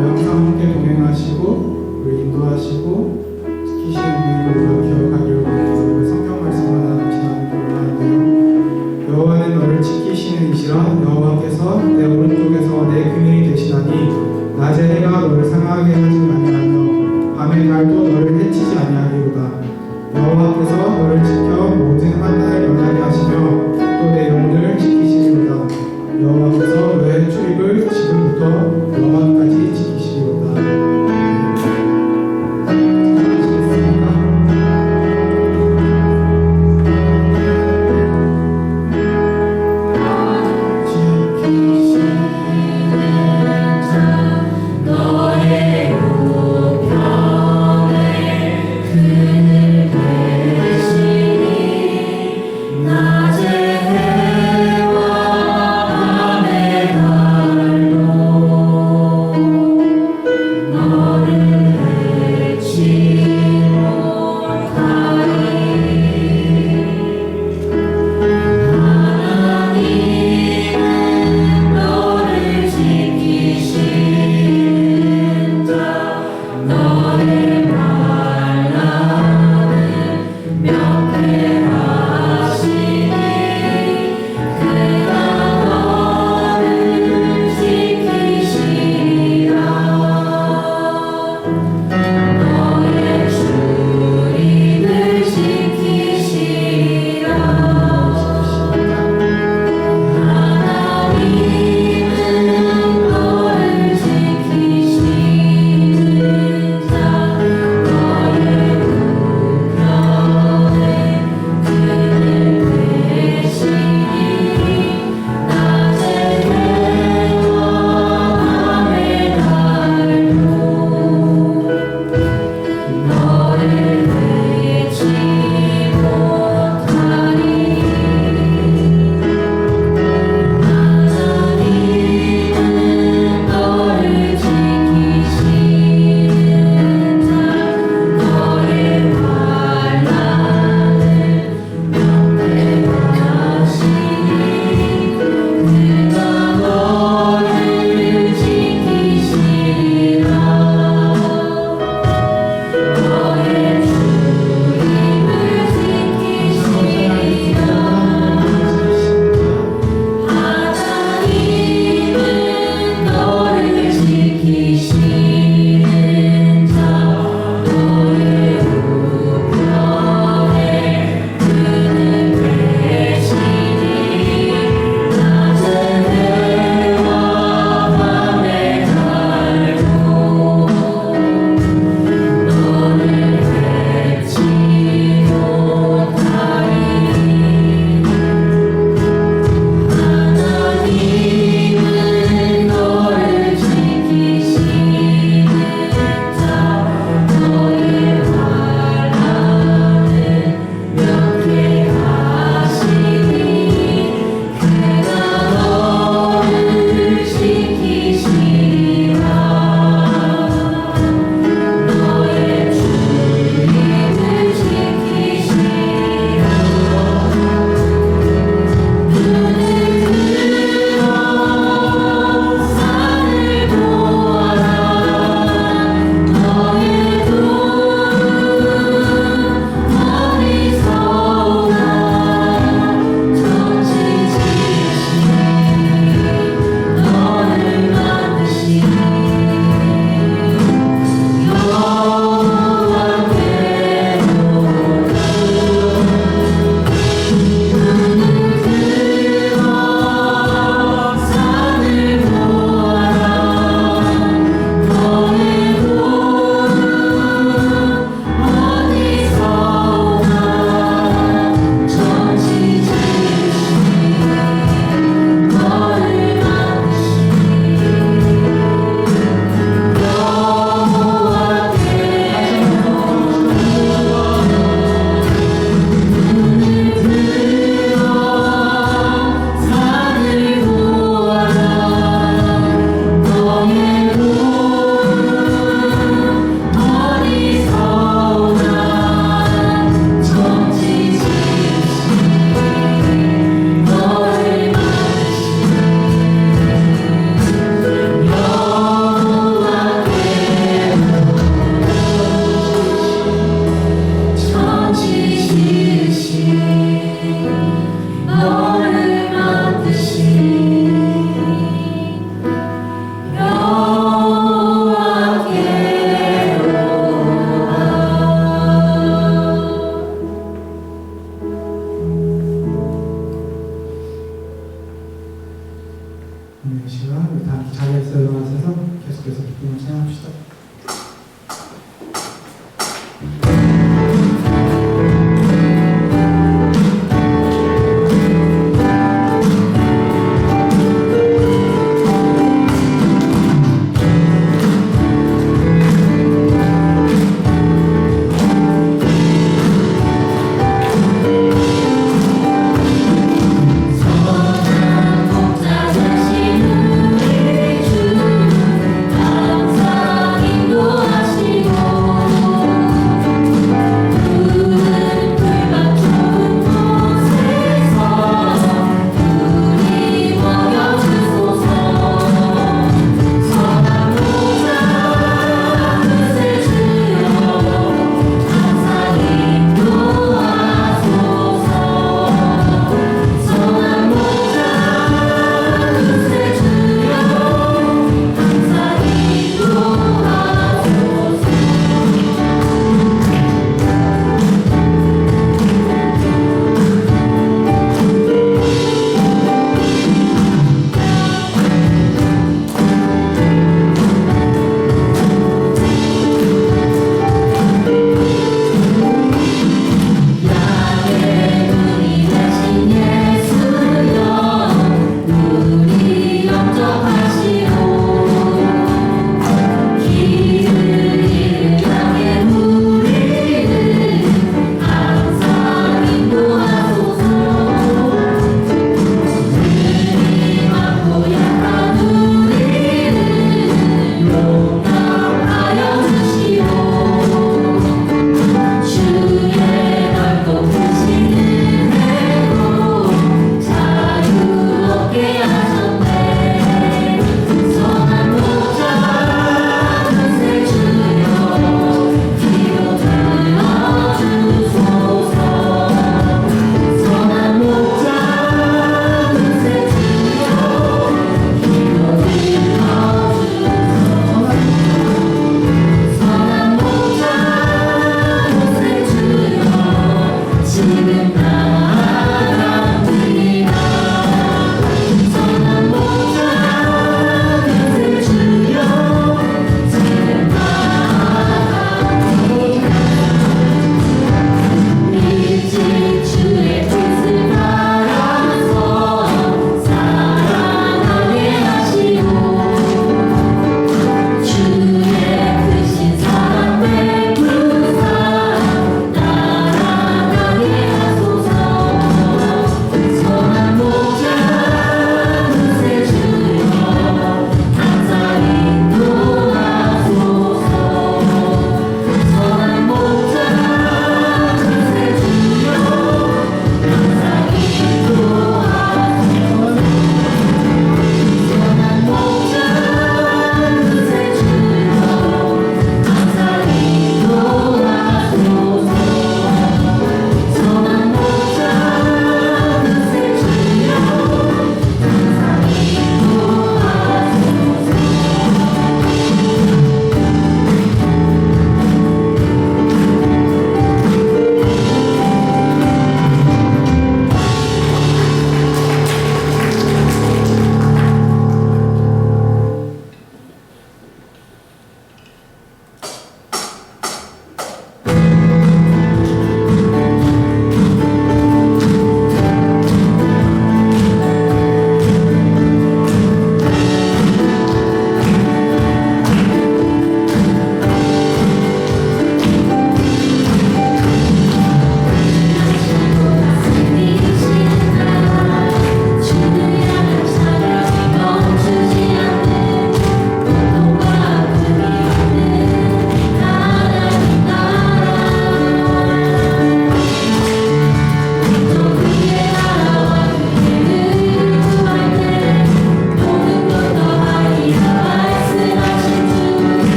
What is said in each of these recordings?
항상 함께 동행하시고 우리 인도하시고 지키시는 분을 기억하기를 원해서 성경 말씀을 하나 기도하는데요. 여호와는 너를 지키시는 이시라. 여호와께서 내 오른쪽에서 내 금인이 되시나니 낮에 해가 너를 상하게 하지 아니하며 밤의 달도 너를 해치지 아니하리로다. 여호와께서 너를 지켜 모든 환난을 면하게 하시며 또 내 영혼을 지키시리로다. 여호와께서 너의 출입을 지금부터 영원까지 지키시리로다. 너의 우편을 그대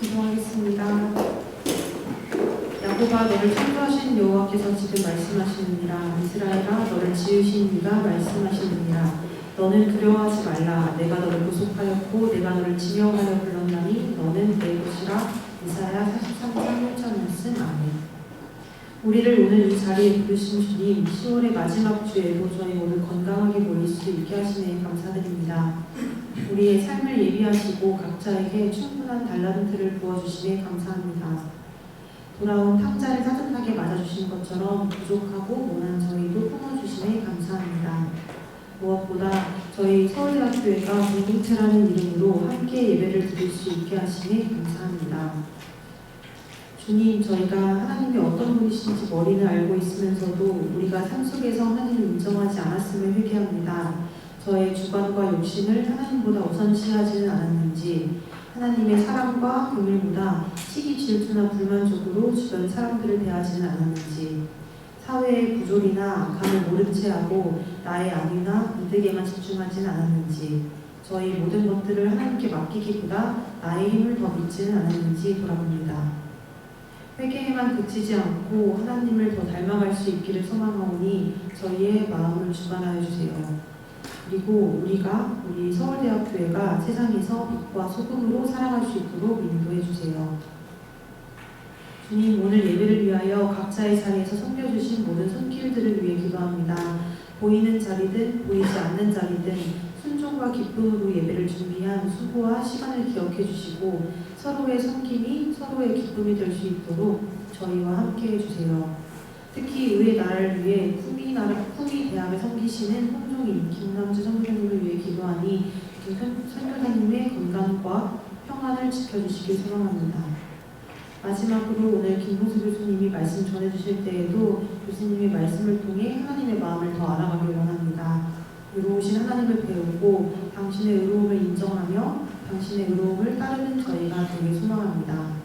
기도하겠습니다. 야곱아, 너를 창조하신 여호와께서 지금 말씀하시느니라. 이스라엘아, 너를 지으신 이가 말씀하시느니라. 너는 두려워하지 말라. 내가 너를 구속하였고 내가 너를 지명하여 불렀나니 너는 내 것이라. 이사야 43장 1절 말씀. 아멘. 우리를 오늘 이 자리에 부르신 주님, 10월의 마지막 주에도 저희 모두 건강하게 모일 수 있게 하시네 감사드립니다. 우리의 삶을 예비하시고 각자에게 충분한 달란트를 부어주시네 감사합니다. 돌아온 탕자를 따뜻하게 맞아주신 것처럼 부족하고 모난 저희도 품어주시네 감사합니다. 무엇보다 저희 서울대학교회가 공동체라는 이름으로 함께 예배를 드릴 수 있게 하시네 감사합니다. 주님, 저희가 하나님이 어떤 분이신지 머리는 알고 있으면서도 우리가 삶 속에서 하나님을 인정하지 않았음을 회개합니다. 저의 주관과 욕심을 하나님보다 우선시하지는 않았는지, 하나님의 사랑과 긍휼보다 시기 질투나 불만족으로 주변 사람들을 대하지는 않았는지, 사회의 부조리나 악함을 모른 채 하고 나의 악이나 이득에만 집중하지는 않았는지, 저희 모든 것들을 하나님께 맡기기보다 나의 힘을 더 믿지는 않았는지 돌아봅니다. 회개에만 그치지 않고 하나님을 더 닮아갈 수 있기를 소망하오니 저희의 마음을 주관하여 주세요. 그리고 우리 서울대학교회가 세상에서 빛과 소금으로 살아갈 수 있도록 인도해 주세요. 주님, 오늘 예배를 위하여 각자의 자리에서 섬겨주신 모든 손길들을 위해 기도합니다. 보이는 자리든 보이지 않는 자리든 순종과 기쁨으로 예배를 준비한 수고와 시간을 기억해 주시고 서로의 섬김이 서로의 기쁨이 될 수 있도록 저희와 함께 해주세요. 특히 의의 나라를 위해 품위 대학을 섬기시는 홍종인 김남주 선교사님을 위해 기도하니 선교사님의 건강과 평안을 지켜주시길 소망합니다. 마지막으로 오늘 김호수 교수님이 말씀 전해주실 때에도 교수님의 말씀을 통해 하나님의 마음을 더 알아가길 원합니다. 의로우신 하나님을 배우고 당신의 의로움을 인정하며 당신의 의로움을 따르는 저희가 되길 소망합니다.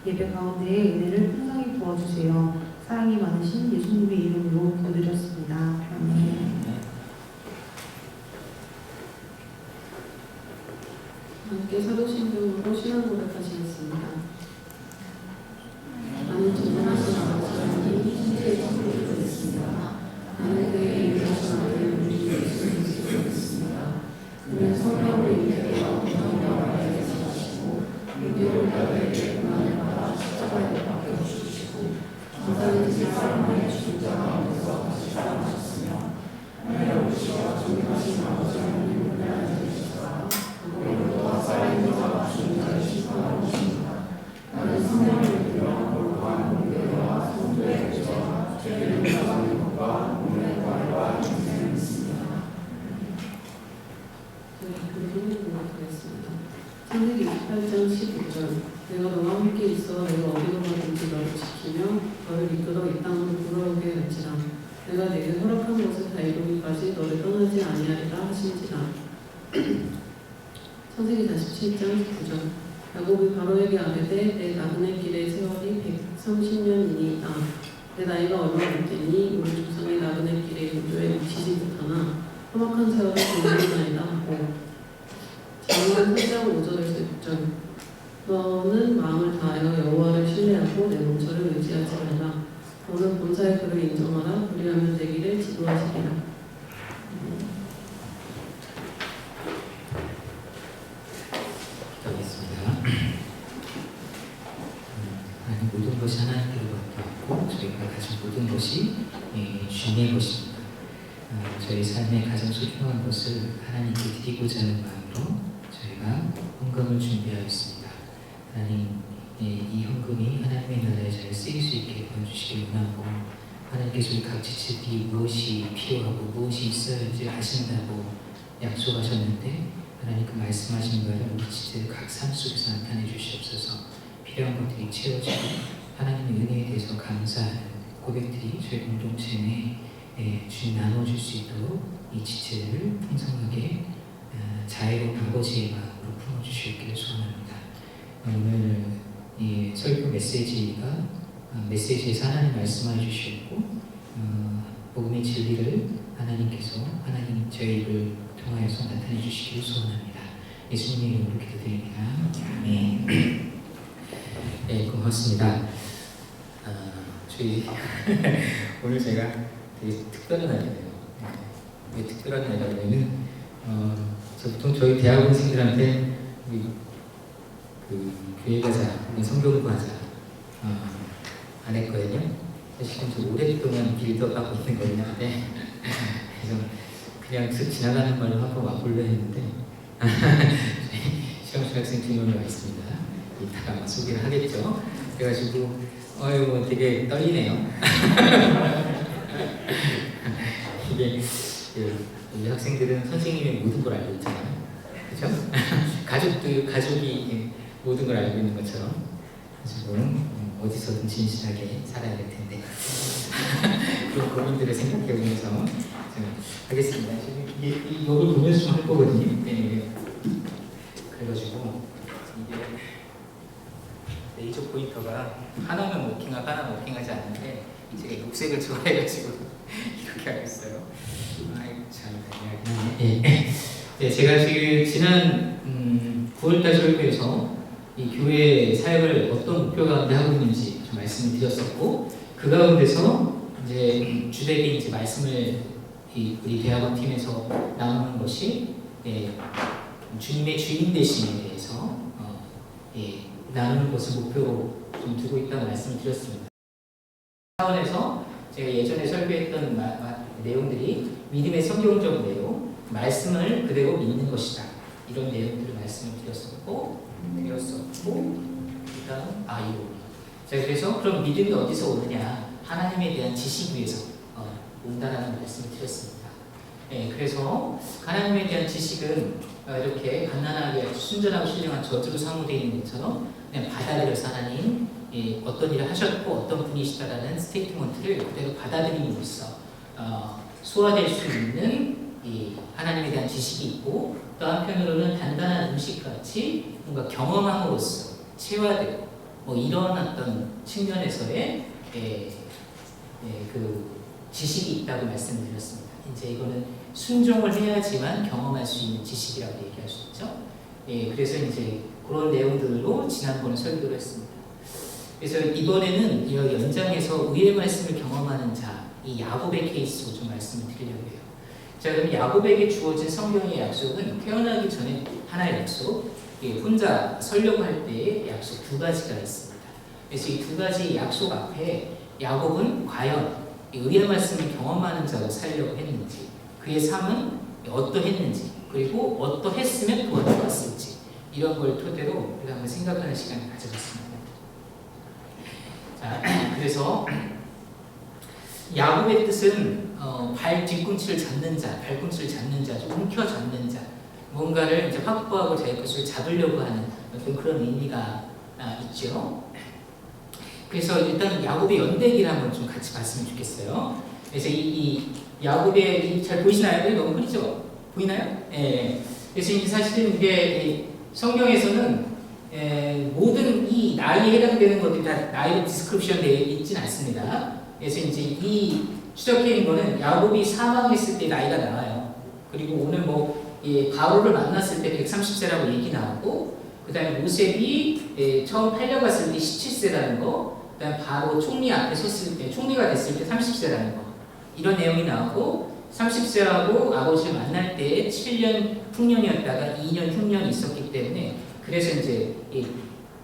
예배 가운데에 은혜를 풍성히 부어주세요. 사랑이 많으신 예수님의 이름으로 기도드렸습니다. 아멘. 함께 사도신경으로 신앙 고백하시겠습니다. 나는 전능하신 아버지님 천지의 천국을 드렸습니다. 나는 그의 이름하신 아들 우리 예수 그리스도를 믿습니다. 그는 성령으로 인도되어 부정과 말에 사시고 유교를 따르게 고난을 받아 십자가에 못 박혀 죽으시고 전사는 제 사랑하여 죽은 자 가운데서 다시 살아나셨으며 하늘에 오시어 존귀하신 아버지 하나님 은혜 앉으시다가 그리고 또한 살아있는 자와 죽은 자를 심판하러 오십니다. 나는 성령을 믿으며 거룩한 공교회와 성도의 교제와 죄를 사하는 것과 몸의 부활과 영생을 믿습니다. 창세기 28장 15절. 내가 너와 함께 있어 내가 어디로 가든지 너를 지키며 너를 이끌어 이 땅으로 돌아오게 할지라. 내가 내게 허락한 것을 다 이루기까지 너를 떠나지 아니하리라 하신지라. 창세기 47장 9절. 야곱이 바로에게 아뢰되 내 나그네 길의 세월이 130년이니이다. 내 나이가 얼마 됐더니 우리 조상의 나그네 길의 요조에 미치지 못하나 험악한 세월을 보내나이다 하고. 장로는 3장 5절에서 6절. 너는 마음을 다하여 여호와를 신뢰하고 내 몸처를 의지하지 말라. 너는 본사의 그를 인정하라. 그리하면 내 길을 지도하시리라. 모든 것이 하나님께로부터 왔고 저희가 가진 모든 것이 주님의 것입니다. 저희 삶의 가장 소중한 것을 하나님께 드리고자 하는 마음으로 저희가 헌금을 준비하였습니다. 하나님, 이 헌금이 하나님의 나라에 잘 쓰일 수 있게 도와주시길 원하고 하나님께서 우리 각 지체들이 무엇이 필요하고 무엇이 있어야지 하신다고 약속하셨는데 하나님 그 말씀하신 바를 우리 지체들 각 삶 속에서 나타내 주시옵소서. 필요한 것들이 채워지고 하나님의 은혜에 대해서 감사하는 고백들이 저희 공동체 내에 주님 나눠줄 수 있도록 이 지체를 풍성하게 자애로운 아버지의 마음으로 품어주시기를 소원합니다. 오늘 이 설교 메시지에서 하나님 말씀해 주셨고 복음의 진리를 하나님께서 하나님 저희 입을 통하여서 나타내 주시기를 소원합니다. 예수님의 이름으로 기도드립니다. 아멘. 네, 고맙습니다. 저희 오늘 제가 되게 특별한 날이네요. 왜 특별한 날이냐면은 보통 저희 대학원생들한테 우리 그 교회 가자, 성경 공부하자 안 했거든요. 사실은 좀 오랫동안 빌드업하고 있는 거였는데 그래서 그냥 쓱 지나가는 말로 한번 와볼려 했는데 시험실 학생 2명이 와 있습니다. 이따가 아마 소개를 하겠죠. 그래가지고 뭐 되게 떨리네요. 이게 우리 학생들은 선생님의 모든 걸 알고 있잖아요. 그죠? 가족이 모든 걸 알고 있는 것처럼 지금 어디서든 진실하게 살아야 될 텐데 그런 고민들을 생각해 보면서 하겠습니다. 지금 이걸 보면서 좀 할 거거든요. 네. 그래가지고 이게 레이저 포인터가 하나는 워킹하고 하나는 워킹하지 않는데 제가 녹색을 좋아해가지고 이렇게 하고 있어요. 아이고 참 다행이네. 네, 제가 지금 지난 9월달 설교에서 이 교회 사역을 어떤 목표 가운데 하고 있는지 좀 말씀을 드렸었고, 그 가운데서 이제 주되게 이제 말씀을 우리 대학원 팀에서 나누는 것이 주님의 주인 되심에 대해서 나누는 것을 목표로 좀 두고 있다고 말씀을 드렸습니다. 차원에서 제가 예전에 설교했던 내용들이 믿음의 성경적 내용, 말씀을 그대로 믿는 것이다. 이런 내용들을 말씀을 드렸었고, 일단 이거. 제가 그래서 그럼 믿음이 어디서 오느냐? 하나님에 대한 지식 위에서 온다라는 말씀을 드렸습니다. 그래서 하나님에 대한 지식은 이렇게 갓난하게 순전하고 신령한 저주로 사무되어 있는 것처럼 그냥 받아들여서 하나님 어떤 일을 하셨고 어떤 분이시다라는 스테이트먼트를 그대로 받아들임으로써 소화될 수 있는 이 하나님에 대한 지식이 있고, 또 한편으로는 단단한 음식같이 뭔가 경험함으로써 체화되고 이런 어떤 측면에서의 그 지식이 있다고 말씀드렸습니다. 이제 이거는 순종을 해야지만 경험할 수 있는 지식이라고 얘기할 수 있죠. 그래서 이제 그런 내용들로 지난번에 설교를 했습니다. 그래서 이번에는 이 연장해서 의의 말씀을 경험하는 자, 이 야곱의 케이스로 좀 말씀을 드리려고 해요. 자, 그럼 야곱에게 주어진 성경의 약속은 태어나기 전에 하나의 약속, 혼자 설려고 할 때의 약속 두 가지가 있습니다. 그래서 이 두 가지 약속 앞에 야곱은 과연 의의 말씀을 경험하는 자로 살려고 했는지, 그의 삶은 어떠했는지, 그리고 어떠했으면 도와주었을지, 이런 걸 토대로 우리가 한번 생각하는 시간을 가져봤습니다. 자, 그래서 야곱의 뜻은 발 뒤꿈치를 잡는 자, 발꿈치를 잡는 자, 좀 움켜잡는 자, 뭔가를 이제 확보하고 자기 것을 잡으려고 하는 어떤 그런 의미가 있죠. 그래서 일단 야곱의 연대기를 한번 좀 같이 봤으면 좋겠어요. 그래서 이 야곱의 잘 보이시나요? 너무 흐리죠? 보이나요? 그래서 이제 사실은 이게 성경에서는 모든 이 나이에 해당되는 것들이 다 나이로 디스크립션 되어 있진 않습니다. 그래서 이제 이 추적해 있는 거는 야곱이 사망했을 때 나이가 나와요. 그리고 오늘 바로를 만났을 때 130세라고 얘기 나오고, 그 다음에 모셉이 처음 팔려갔을 때 17세라는 거, 그 다음에 바로 총리 앞에 섰을 때, 총리가 됐을 때 30세라는 거, 이런 내용이 나오고, 30세하고 아버지를 만날 때 7년 흉년이었다가 2년 흉년이 있었기 때문에, 그래서 이제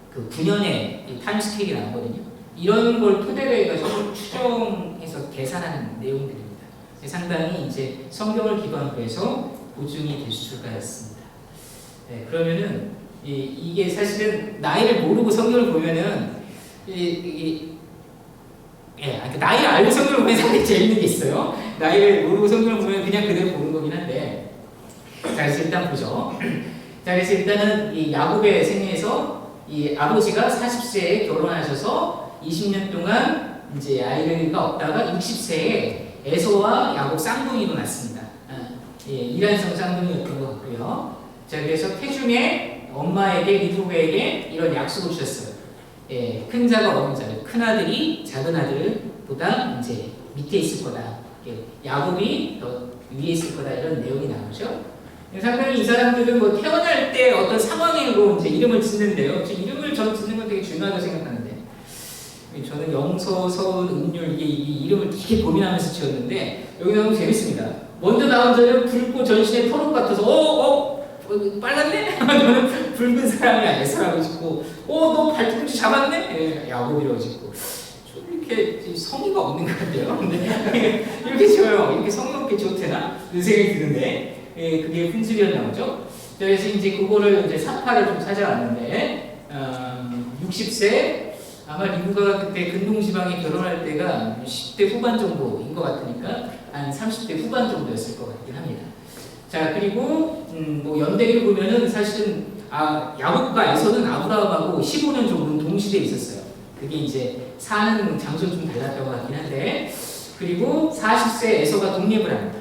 그 9년의 타임스케일이 나오거든요. 이런 걸 토대로 해가지고 추정해서 계산하는 내용들입니다. 상당히 이제 성경을 기반으로 해서 보증이 될 수가 있습니다. 그러면은 이게 사실은 나이를 모르고 성경을 보면은 나이를 알고 성경을 보면 상당히 재밌는 게 있어요. 나이를 모르고 성경을 보면 그냥 그대로 보는 거긴 한데, 자, 그래서 일단 보죠. 자, 그래서 일단은 이 야곱의 생애에서 이 아버지가 40세에 결혼하셔서 20년 동안 이제 아이가 없다가 60세에 에서와 야곱 쌍둥이로 낳습니다. 이란성 쌍둥이였던 것 같고요. 자, 그래서 태중에 엄마에게 리브가에게 이런 약속을 주셨어요. 큰 자가 어린 자를, 큰 아들이 작은 아들보다 이제 밑에 있을 거다. 야곱이 더 위에 있을 거다. 이런 내용이 나오죠. 상당히 이 사람들은 태어날 때 어떤 상황으로 이제 이름을 짓는데요. 이름을 전 짓는 건 되게 중요하다고 생각하는데, 저는 영서, 서은, 음률 이 이름을 되게 고민하면서 지었는데 여기 너무 재밌습니다. 먼저 나온 자는 붉고 전신에 토록 같아서 빨갛네? 너는 붉은 사람이 에서라고 짓고 너 발뒤꿈치 잡았네? 야곱이라고 짓고 좀 이렇게 성의가 없는 것 같아요. 근데 이렇게 지어요. 이렇게 성의 없게 지어도 되나? 이런 생각이 드는데 그게 훈수리에 나오죠. 그래서 이제 그거를 이제 사파를 좀 찾아왔는데 60세 아마 리브가가 그때 근동지방에 결혼할 때가 10대 후반 정도인 것 같으니까 한 30대 후반 정도였을 것 같긴 합니다. 자, 그리고 뭐 연대기를 보면은 사실은 야곱과 에서는 아브라함하고 15년 정도는 동시대에 있었어요. 그게 이제 사는 장소는 좀 달랐던 것 같긴 한데, 그리고 40세 에서가 독립을 합니다.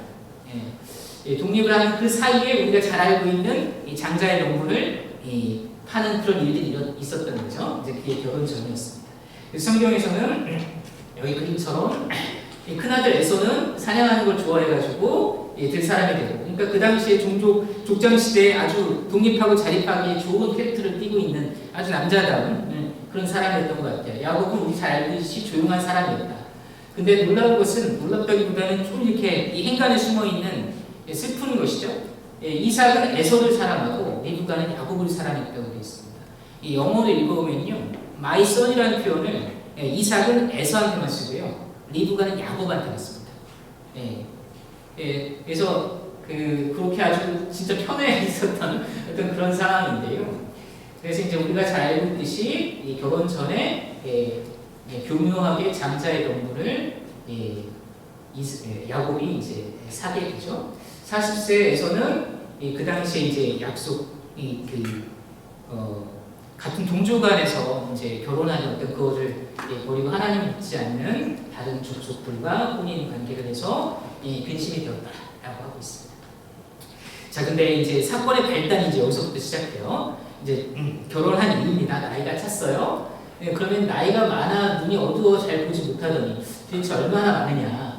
독립을 하는 그 사이에 우리가 잘 알고 있는 이 장자의 명분을 파는 그런 일들이 있었던 거죠. 이제 그게 결혼 전이었습니다. 그래서 성경에서는 여기 그림처럼 큰아들 에서는 사냥하는 걸 좋아해가지고 될 사람이 되고, 그러니까 그 당시에 족장 시대에 아주 독립하고 자립하기에 좋은 캐릭터를 띠고 있는 아주 남자다운 그런 사람이었던 것 같아요. 야곱은 우리 잘 알듯이 조용한 사람이었다. 근데 놀라운 것은, 놀랍다기보다는 좀 이렇게 이 행간에 숨어 있는 슬픈 것이죠. 이삭은 에서를 사랑하고 리브가는 야곱을 사랑했다고 되어 있습니다. 이 영어로 읽어보면요, my son이라는 표현을 이삭은 에서한테만 쓰고요, 리브가는 야곱한테만 씁니다. 그래서 그렇게 아주 진짜 편해 있었던 어떤 그런 상황인데요. 그래서 이제 우리가 잘 알고 있듯이 이 결혼 전에 교묘하게 장자의 명분을 야곱이 이제 사게 되죠. 40세에서는 그 당시에 이제 같은 동족 간에서 이제 결혼하는 어떤 그거를 버리고 하나님 믿지 않는 다른 족속들과 혼인 관계를 해서 근심이 되었다라고 하고 있습니다. 자, 근데 이제 사건의 발단이 이제 여기서부터 시작돼요. 이제 결혼한 이유입니다. 나이가 찼어요. 그러면 나이가 많아 눈이 어두워 잘 보지 못하더니 도대체 얼마나 많으냐.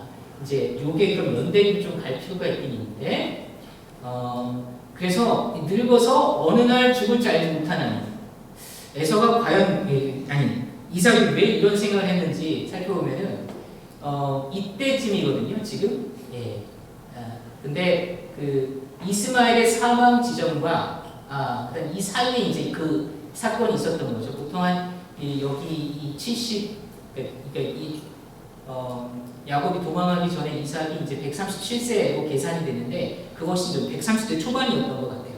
이제 요게 그럼 연대기를 좀 갈 필요가 있긴 있는데, 그래서 늙어서 어느 날 죽을 줄 알지 못하나니, 에서가 과연 이삭이 왜 이런 생각을 했는지 살펴보면은 이때쯤이거든요, 지금. 근데 그 이스마엘의 사망 지점과 그다음 이 사이에 이제 그 사건이 있었던 거죠. 보통 한 여기 70, 그러니까 야곱이 도망하기 전에 이삭이 이제 137세로 계산이 되는데 그것이 좀 130대 초반이었던 것 같아요.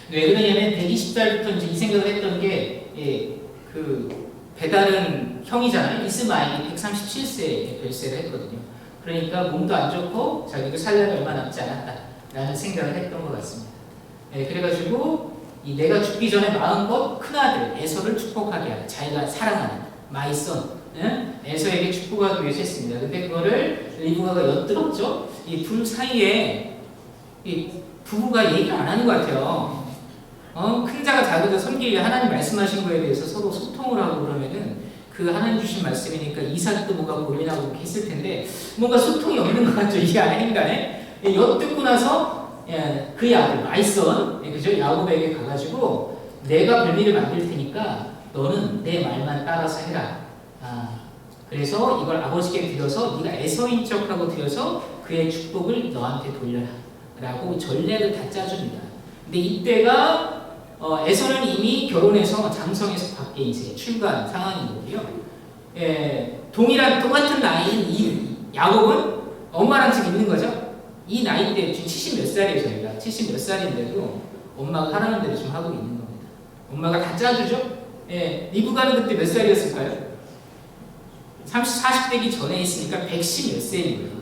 왜 그러냐면 120살부터 이제 이 생각을 했던 게 그 배달은 형이잖아요. 이스마엘이 137세에 별세를 했거든요. 그러니까 몸도 안 좋고 자기도 살 날이 얼마 남지 않았다라는 생각을 했던 것 같습니다. 그래가지고 내가 죽기 전에 마음껏 큰아들 에서를 축복하게 하라. 자기가 사랑하는 마이선 에서에게 축복하기 위해서 했습니다. 근데 그거를 리브가가 엿들었죠. 이 둘 사이에 이 부부가 얘기를 안 하는 것 같아요. 큰 자가 작은 자 섬기려 하나님 말씀하신 거에 대해서 서로 소통을 하고 그러면은 그 하나님 주신 말씀이니까 이삭도 뭔가 고민하고 이렇게 했을 텐데 뭔가 소통이 없는 것 같죠. 이 안에 행간에. 엿듣고 나서 그의 아들 마이선, 그죠? 야곱에게 가가지고 내가 별미를 만들 테니까 너는 내 말만 따라서 해라. 그래서 이걸 아버지께 드려서 네가 에서인 척하고 드려서 그의 축복을 너한테 돌려라 라고 전략을 다 짜줍니다. 근데 이때가 에서는 이미 결혼해서 장성에서 밖에 이제 출가한 상황이고요. 똑같은 나이인 이 야곱은 엄마랑 지금 있는 거죠. 이 나이 때 지금 70 몇 살이에요. 저희가 70 몇 살인데도 엄마가 하라는 대로 좀 하고 있는 겁니다. 엄마가 다 짜주죠. 리브가는 그때 몇 살이었을까요? 40대기 전에 있으니까 110 몇 세인 거예요.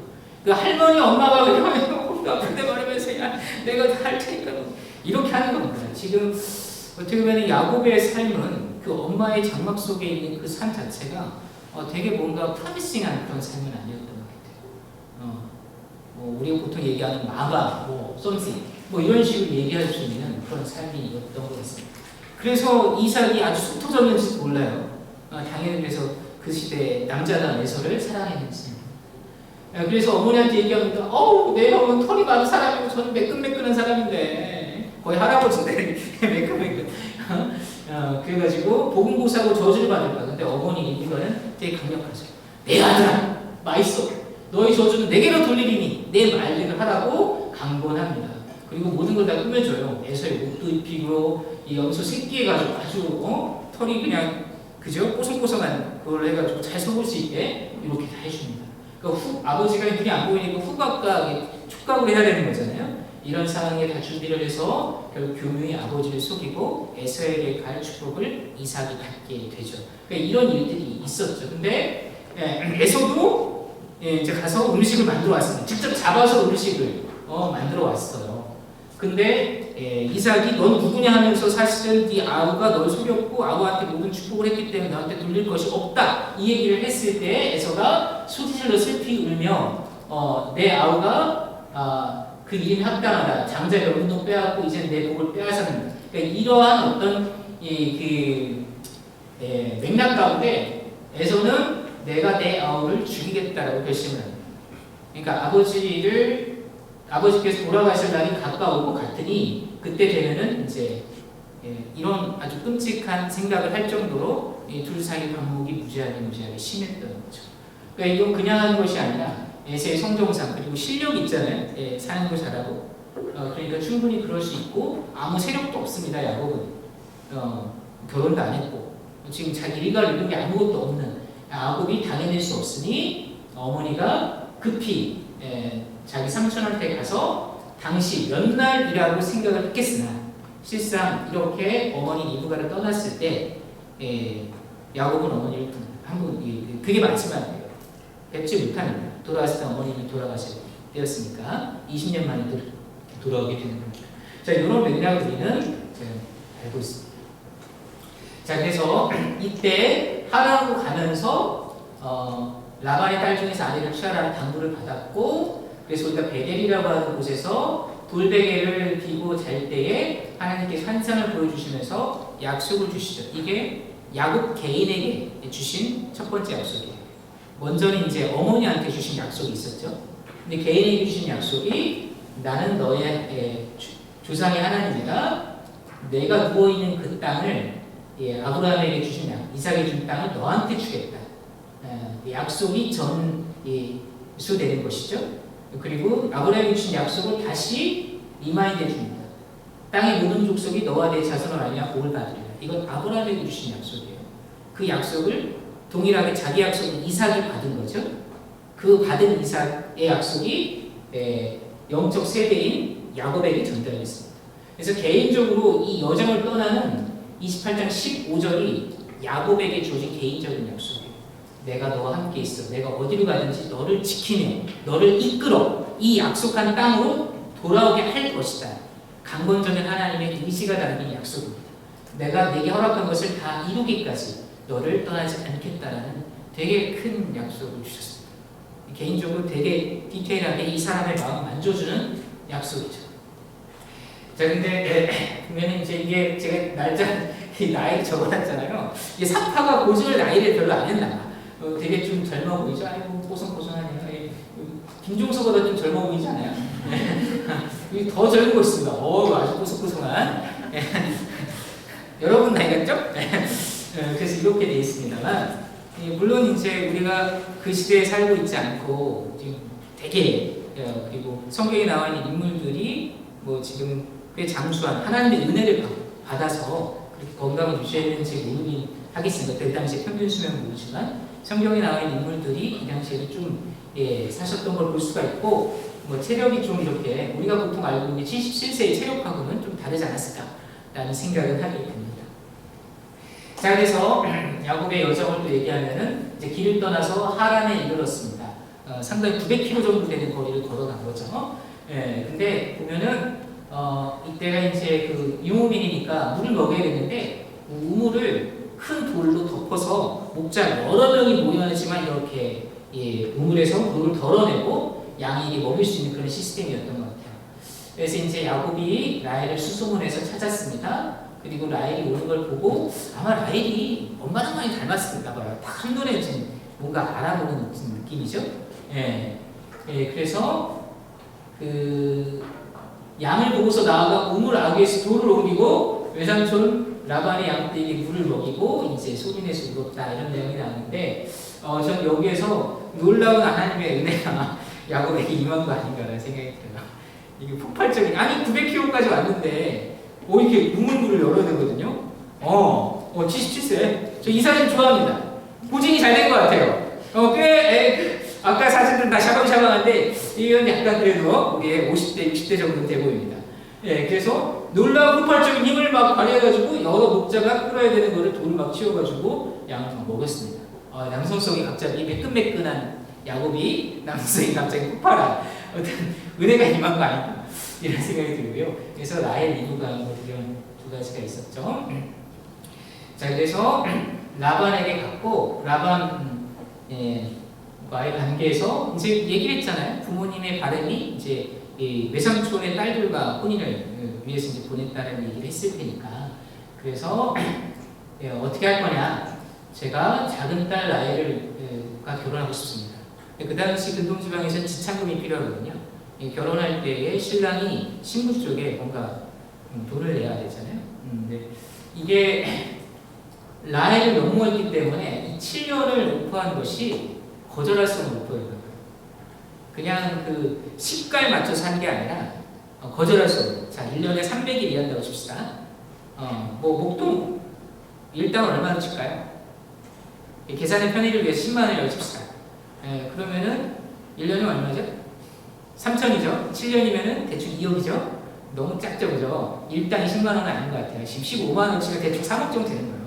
그 할머니 엄마가 그러면 아픈데 말하면서 야 내가 다 할 테니까 이렇게 하는 겁니다. 지금 어떻게 보면 야곱의 삶은 그 엄마의 장막 속에 있는 그 삶 자체가 되게 뭔가 프로미싱한 그런 삶은 아니었던 것 같아요. 우리가 보통 얘기하는 마바, 썸씽, 이런 식으로 얘기할 수 있는 그런 삶이었던 것 같습니다. 그래서 이삭이 아주 속 터졌는지도 몰라요. 당연히 그래서 그 시대에 남자다운 에서를 사랑했는지. 그래서 어머니한테 얘기합니다. 내 형은 털이 많은 사람이고 저는 매끈매끈한 사람인데 거의 할아버지인데 매끈매끈. 그래가지고 복음고사고 저주를 받을까. 근데 근데 어머니 리브가는 되게 강력하죠. 내 아들아, 맛있어. 너의 저주는 내게로 돌리리니 내 말대로 하라고 강권합니다. 그리고 모든 걸 다 꾸며줘요. 에서의 옷도 입히고 이 염소 새끼해가지고 아주 털이 그냥 그죠? 뽀송뽀송한 그걸 해가지고 잘 속을 수 있게 이렇게 다 해줍니다. 그러니까 아버지가 눈이 안 보이니까 후각과 촉각으로 해야 되는 거잖아요. 이런 상황에 다 준비를 해서 결국 교묘히 아버지를 속이고 에서에게 갈 축복을 이삭이 갖게 되죠. 그러니까 이런 일들이 있었죠. 근데 에서도 이제 가서 음식을 만들어 왔습니다. 직접 잡아서 음식을 만들어 왔어요. 근데 이삭이 넌 누구냐 하면서 사실은 네 아우가 널 속였고 아우한테 모든 축복을 했기 때문에 너한테 돌릴 것이 없다. 이 얘기를 했을 때 에서가 소리질러 슬피 울며 내 아우가 그 이름이 합당하다. 장자의 명분도 빼앗고 이제 내 복을 빼앗았는다. 그러니까 이러한 어떤 맥락 가운데 에서는 내가 내 아우를 죽이겠다라고 결심을 합니다. 그러니까 아버지께서 돌아가실 날이 가까우고 같으니 그때 되면은 이제 이런 아주 끔찍한 생각을 할 정도로 둘 사이 반목이 무지하게 심했던 거죠. 그러니까 이건 그냥 하는 것이 아니라 에서의 성정상 그리고 실력 있잖아요. 사냥도 잘하고 그러니까 충분히 그럴 수 있고 아무 세력도 없습니다. 야곱은 결혼도 안 했고 지금 자기 일가를 이룬 게 아무것도 없는 야곱이 당해낼 수 없으니 어머니가 급히 자기 삼촌한테 가서 당시 몇 날이라고 생각을 했겠으나 실상 이렇게 어머니 리브가를 떠났을 때 야곱은 어머니를 그게 마지막이에요. 뵙지 못합니다. 돌아왔을 때 어머님이 돌아가실 때였으니까 20년 만에 돌아오게 되는 겁니다. 자, 이런 맥락을 우리는 알고 있습니다. 자, 그래서 이때 하란으로 가면서 라반의 딸 중에서 아내를 취하라는 당부를 받았고 그래서 우리가 베델이라고 하는 곳에서 돌베개를 비고 잘 때에 하나님께 환상을 보여주시면서 약속을 주시죠. 이게 야곱 개인에게 주신 첫 번째 약속이에요. 먼저는 이제 어머니한테 주신 약속이 있었죠. 근데 개인에게 주신 약속이 나는 너의 조상의 하나님이다. 내가 누워있는 그 땅을 아브라함에게 주신 이삭에게 준 땅을 너한테 주겠다. 약속이 전수되는 것이죠. 그리고 아브라함에게 주신 약속을 다시 리마인드 해줍니다. 땅의 모든 족속이 너와 내 자손을 알면 복을 받으리라. 이건 아브라함에게 주신 약속이에요. 그 약속을 동일하게 자기 약속을 이삭이 받은 거죠. 그 받은 이삭의 약속이 영적 세대인 야곱에게 전달됐습니다. 그래서 개인적으로 이 여정을 떠나는 28장 15절이 야곱에게 주어진 개인적인 약속이에요. 내가 너와 함께 있어. 내가 어디로 가든지 너를 지키며 너를 이끌어 이 약속한 땅으로 돌아오게 할 것이다. 강건전한 하나님의 의지가 담긴 약속입니다. 내가 내게 허락한 것을 다 이루기까지 너를 떠나지 않겠다라는 되게 큰 약속을 주셨습니다. 개인적으로 되게 디테일하게 이 사람의 마음을 만져주는 약속이죠. 자, 근데 보면 이제 이게 제가 나이를 적어놨잖아요. 이게 사파가 고졸 나이를 별로 안 했나 봐. 되게 좀 젊어 보이죠? 아이고 뽀송뽀송하네요. 김종서보다 좀 젊어 보이지 않아요? 더 젊은 거 있습니다. 아주 뽀송뽀송한. 여러분 나이 같죠? 그래서 이렇게 되어 있습니다만, 물론 이제 우리가 그 시대에 살고 있지 않고 지금 되게 그리고 성경에 나와 있는 인물들이 뭐 지금 꽤 장수한 하나님의 은혜를 받아서 그렇게 건강을 유지했는지 모르긴 하겠습니다. 그 당시에 평균 수명은 모르지만 성경에 나와 있는 인물들이 이 당시에도 좀 사셨던 걸 볼 수가 있고 뭐 체력이 좀 이렇게 우리가 보통 알고 있는 77세의 체력하고는 좀 다르지 않았을까라는 생각을 하게 됩니다. 자, 그래서 야곱의 여정을 또 얘기하면은 이제 길을 떠나서 하란에 이르렀습니다. 상당히 900km 정도 되는 거리를 걸어간 거죠. 근데 보면은 이때가 이제 그 유목민이니까 물을 먹여야 되는데 우물을 큰 돌로 덮어서 목자 여러 명이 모여있지만 이렇게 우물에서 물을 덜어내고 양이 먹일 수 있는 그런 시스템이었던 것 같아요. 그래서 이제 야곱이 라헬을 수소문해서 찾았습니다. 그리고 라헬이 오는 걸 보고 아마 라헬이 엄마랑 많이 닮았을까 봐요. 딱 한눈에 뭔가 알아보는 느낌이죠. 그래서 그 양을 보고서 나아가 우물 아귀에서 돌을 옮기고 외삼촌 라반의 양떼에게 물을 먹이고 이제 소민에서 울었다 이런 내용이 나오는데 전 여기에서 놀라운 하나님의 은혜가 야곱에게 임한 거 아닌가라는 생각이 들어요. 이게 폭발적인 아니 900km까지 왔는데 이렇게 우물물을 열어야 되거든요. 77세. 저 이 사진 좋아합니다. 보증이 잘 된 것 같아요. 아까 사진들 다 샤방샤방한데 이건 약간 그래도 이게 50대, 60대 정도 돼 보입니다. 예, 그래서 놀라운 폭발적인 힘을 막 발휘해가지고 여러 목자가 끌어야 되는 거를 돌을 막 치워가지고 양을 막 먹었습니다. 남성성이 갑자기 매끈매끈한 야곱이 남성성이 갑자기 폭발한 어떤 은혜가 임한 거 아닌가 이런 생각이 들고요. 그래서 라헬 리브가 이런 두 가지가 있었죠. 자, 그래서 라반에게 갔고 라반 과의 관계에서 이제 얘기를 했잖아요. 부모님의 바람이 이제 이 외삼촌의 딸들과 혼인을 위해서 이제 보냈다는 얘기를 했을 테니까 그래서 어떻게 할 거냐? 제가 작은 딸 라헬과 결혼하고 싶습니다. 그 당시 근동지방에서는 지참금이 필요하거든요. 결혼할 때에 신랑이 신부 쪽에 뭔가 돈을 내야 되잖아요. 근데 이게 라헬을 넘어했기 때문에 이 7년을 오퍼한 것이 거절할 수 없는 오퍼예요. 그냥 그 시가에 맞춰서 한 게 아니라 거절할 수 없는. 자, 1년에 300일 일한다고 칩시다. 목돈 일당 얼마나 칠까요? 계산의 편의를 위해서 10만 원이라고 칩시다. 그러면은 1년에 얼마죠? 3천이죠. 7년이면은 대충 2억이죠. 너무 작죠, 그죠? 일당이 10만 원은 아닌 것 같아요. 지금 15만 원치가 대충 3억 정도 되는 거예요.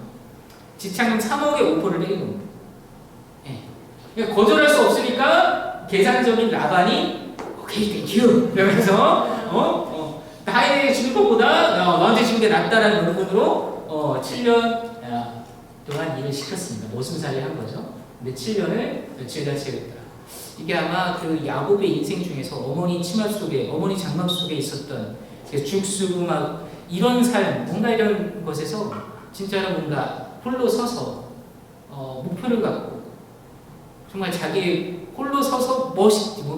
지참금 3억의 오퍼를 내린 겁니다. 그러니까 거절할 수 없으니까 계산적인 라반이 오케이, 땡큐 이러면서 나에게 주는 것보다 너한테 주는 게 낫다라는 명분으로 7년 동안 일을 시켰습니다. 모순살이를 한 거죠. 근데 7년을 며칠이나 채웠더라. 이게 아마 그 야곱의 인생 중에서 어머니 치마 속에, 어머니 장막 속에 있었던 죽쓰고 막 이런 삶, 뭔가 이런 것에서 진짜로 뭔가 홀로 서서 목표를 갖고 정말 자기 홀로 서서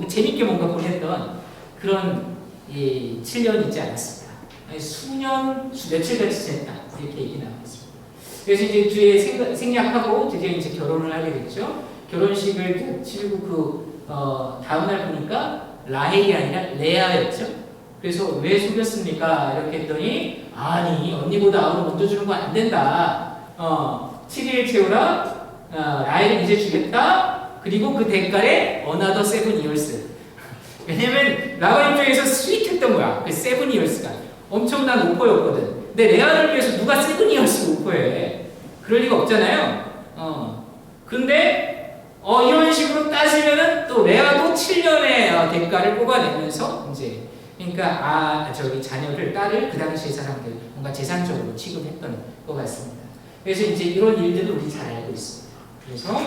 재밌게 뭔가 보냈던 그런 7년이 있지 않았습니다. 수년, 며칠같이 지냈다 이렇게 얘기 나오고 있습니다. 그래서 이제 뒤에 생략하고 드디어 이제 결혼을 하게 됐죠. 결혼식을 치르고 다음날 보니까 라헬이 아니라 레아였죠. 그래서 왜 속였습니까? 이렇게 했더니 아니 언니보다 아우를 먼저 주는 건 안 된다. 7일 채우라. 라헬은 이제 주겠다. 그리고 그 대가에 another 7 years. 왜냐면 라반 입장에서 스윗했던 거야. 그 7 years가 엄청난 오퍼였거든. 근데 레아를 위해서 누가 7 years 오퍼해? 그럴 리가 없잖아요. 근데 이런 식으로 따지면은 또 레아도 7년의 대가를 뽑아내면서 이제 그러니까 자녀를 딸을 그 당시의 사람들 뭔가 재산적으로 취급했던 것 같습니다. 그래서 이제 이런 일들을 우리 잘 알고 있습니다. 그래서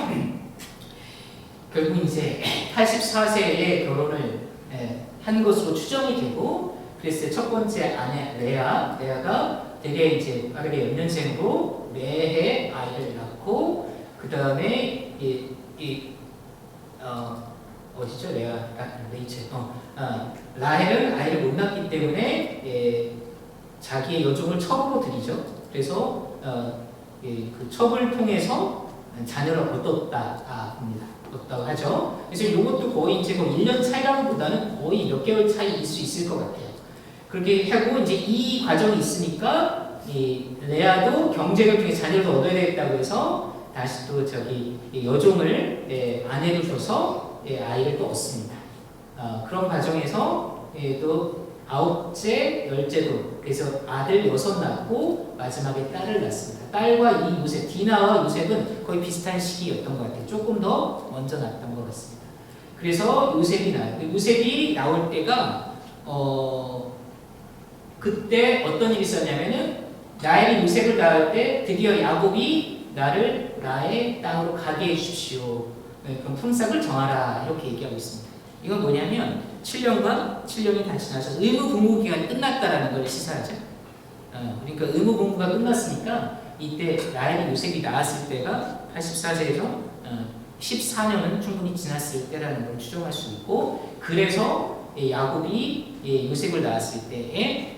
결국 이제 84세에 결혼을 한 것으로 추정이 되고, 그래서 첫 번째 아내 레아가 되게 이제 빠르게 연년생으로 매해 아이를 낳고, 그 다음에 어디죠? 레이첼. 라헬은 아이를 못 낳기 때문에 자기의 여종을 첩으로 들이죠. 그래서 그 첩을 통해서 자녀를 얻었다고 하죠. 그래서 이것도 거의 이제 1년 차이라기보다는 거의 몇 개월 차이일 수 있을 것 같아요. 그렇게 하고 이제 이 과정이 있으니까 레아도 경쟁을 통해 자녀를 얻어야 되겠다고 해서 다시 또 여종을 아내로 줘서 아이를 또 얻습니다. 그런 과정에서 또 9째, 10째도 그래서 아들 6 낳고 마지막에 딸을 낳습니다. 딸과 이 요셉, 디나와 요셉은 거의 비슷한 시기였던 것 같아요. 조금 더 먼저 낳았던 것 같습니다. 그래서 요셉이 나요. 요셉이 나올 때가 그때 어떤 일이 있었냐면은 라헬이 요셉을 낳을 때 드디어 야곱이 나를 나의 땅으로 가게 해주십시오. 그럼 품삯을 정하라 이렇게 얘기하고 있습니다. 이건 뭐냐면 7년이 다 지나서 의무 복무 기간이 끝났다라는 걸 시사하죠. 그러니까 의무 복무가 끝났으니까 이때 라헬이 요셉이 나왔을 때가 84세에서 14년은 충분히 지났을 때라는 걸 추정할 수 있고, 그래서 야곱이 요셉을 낳았을 때에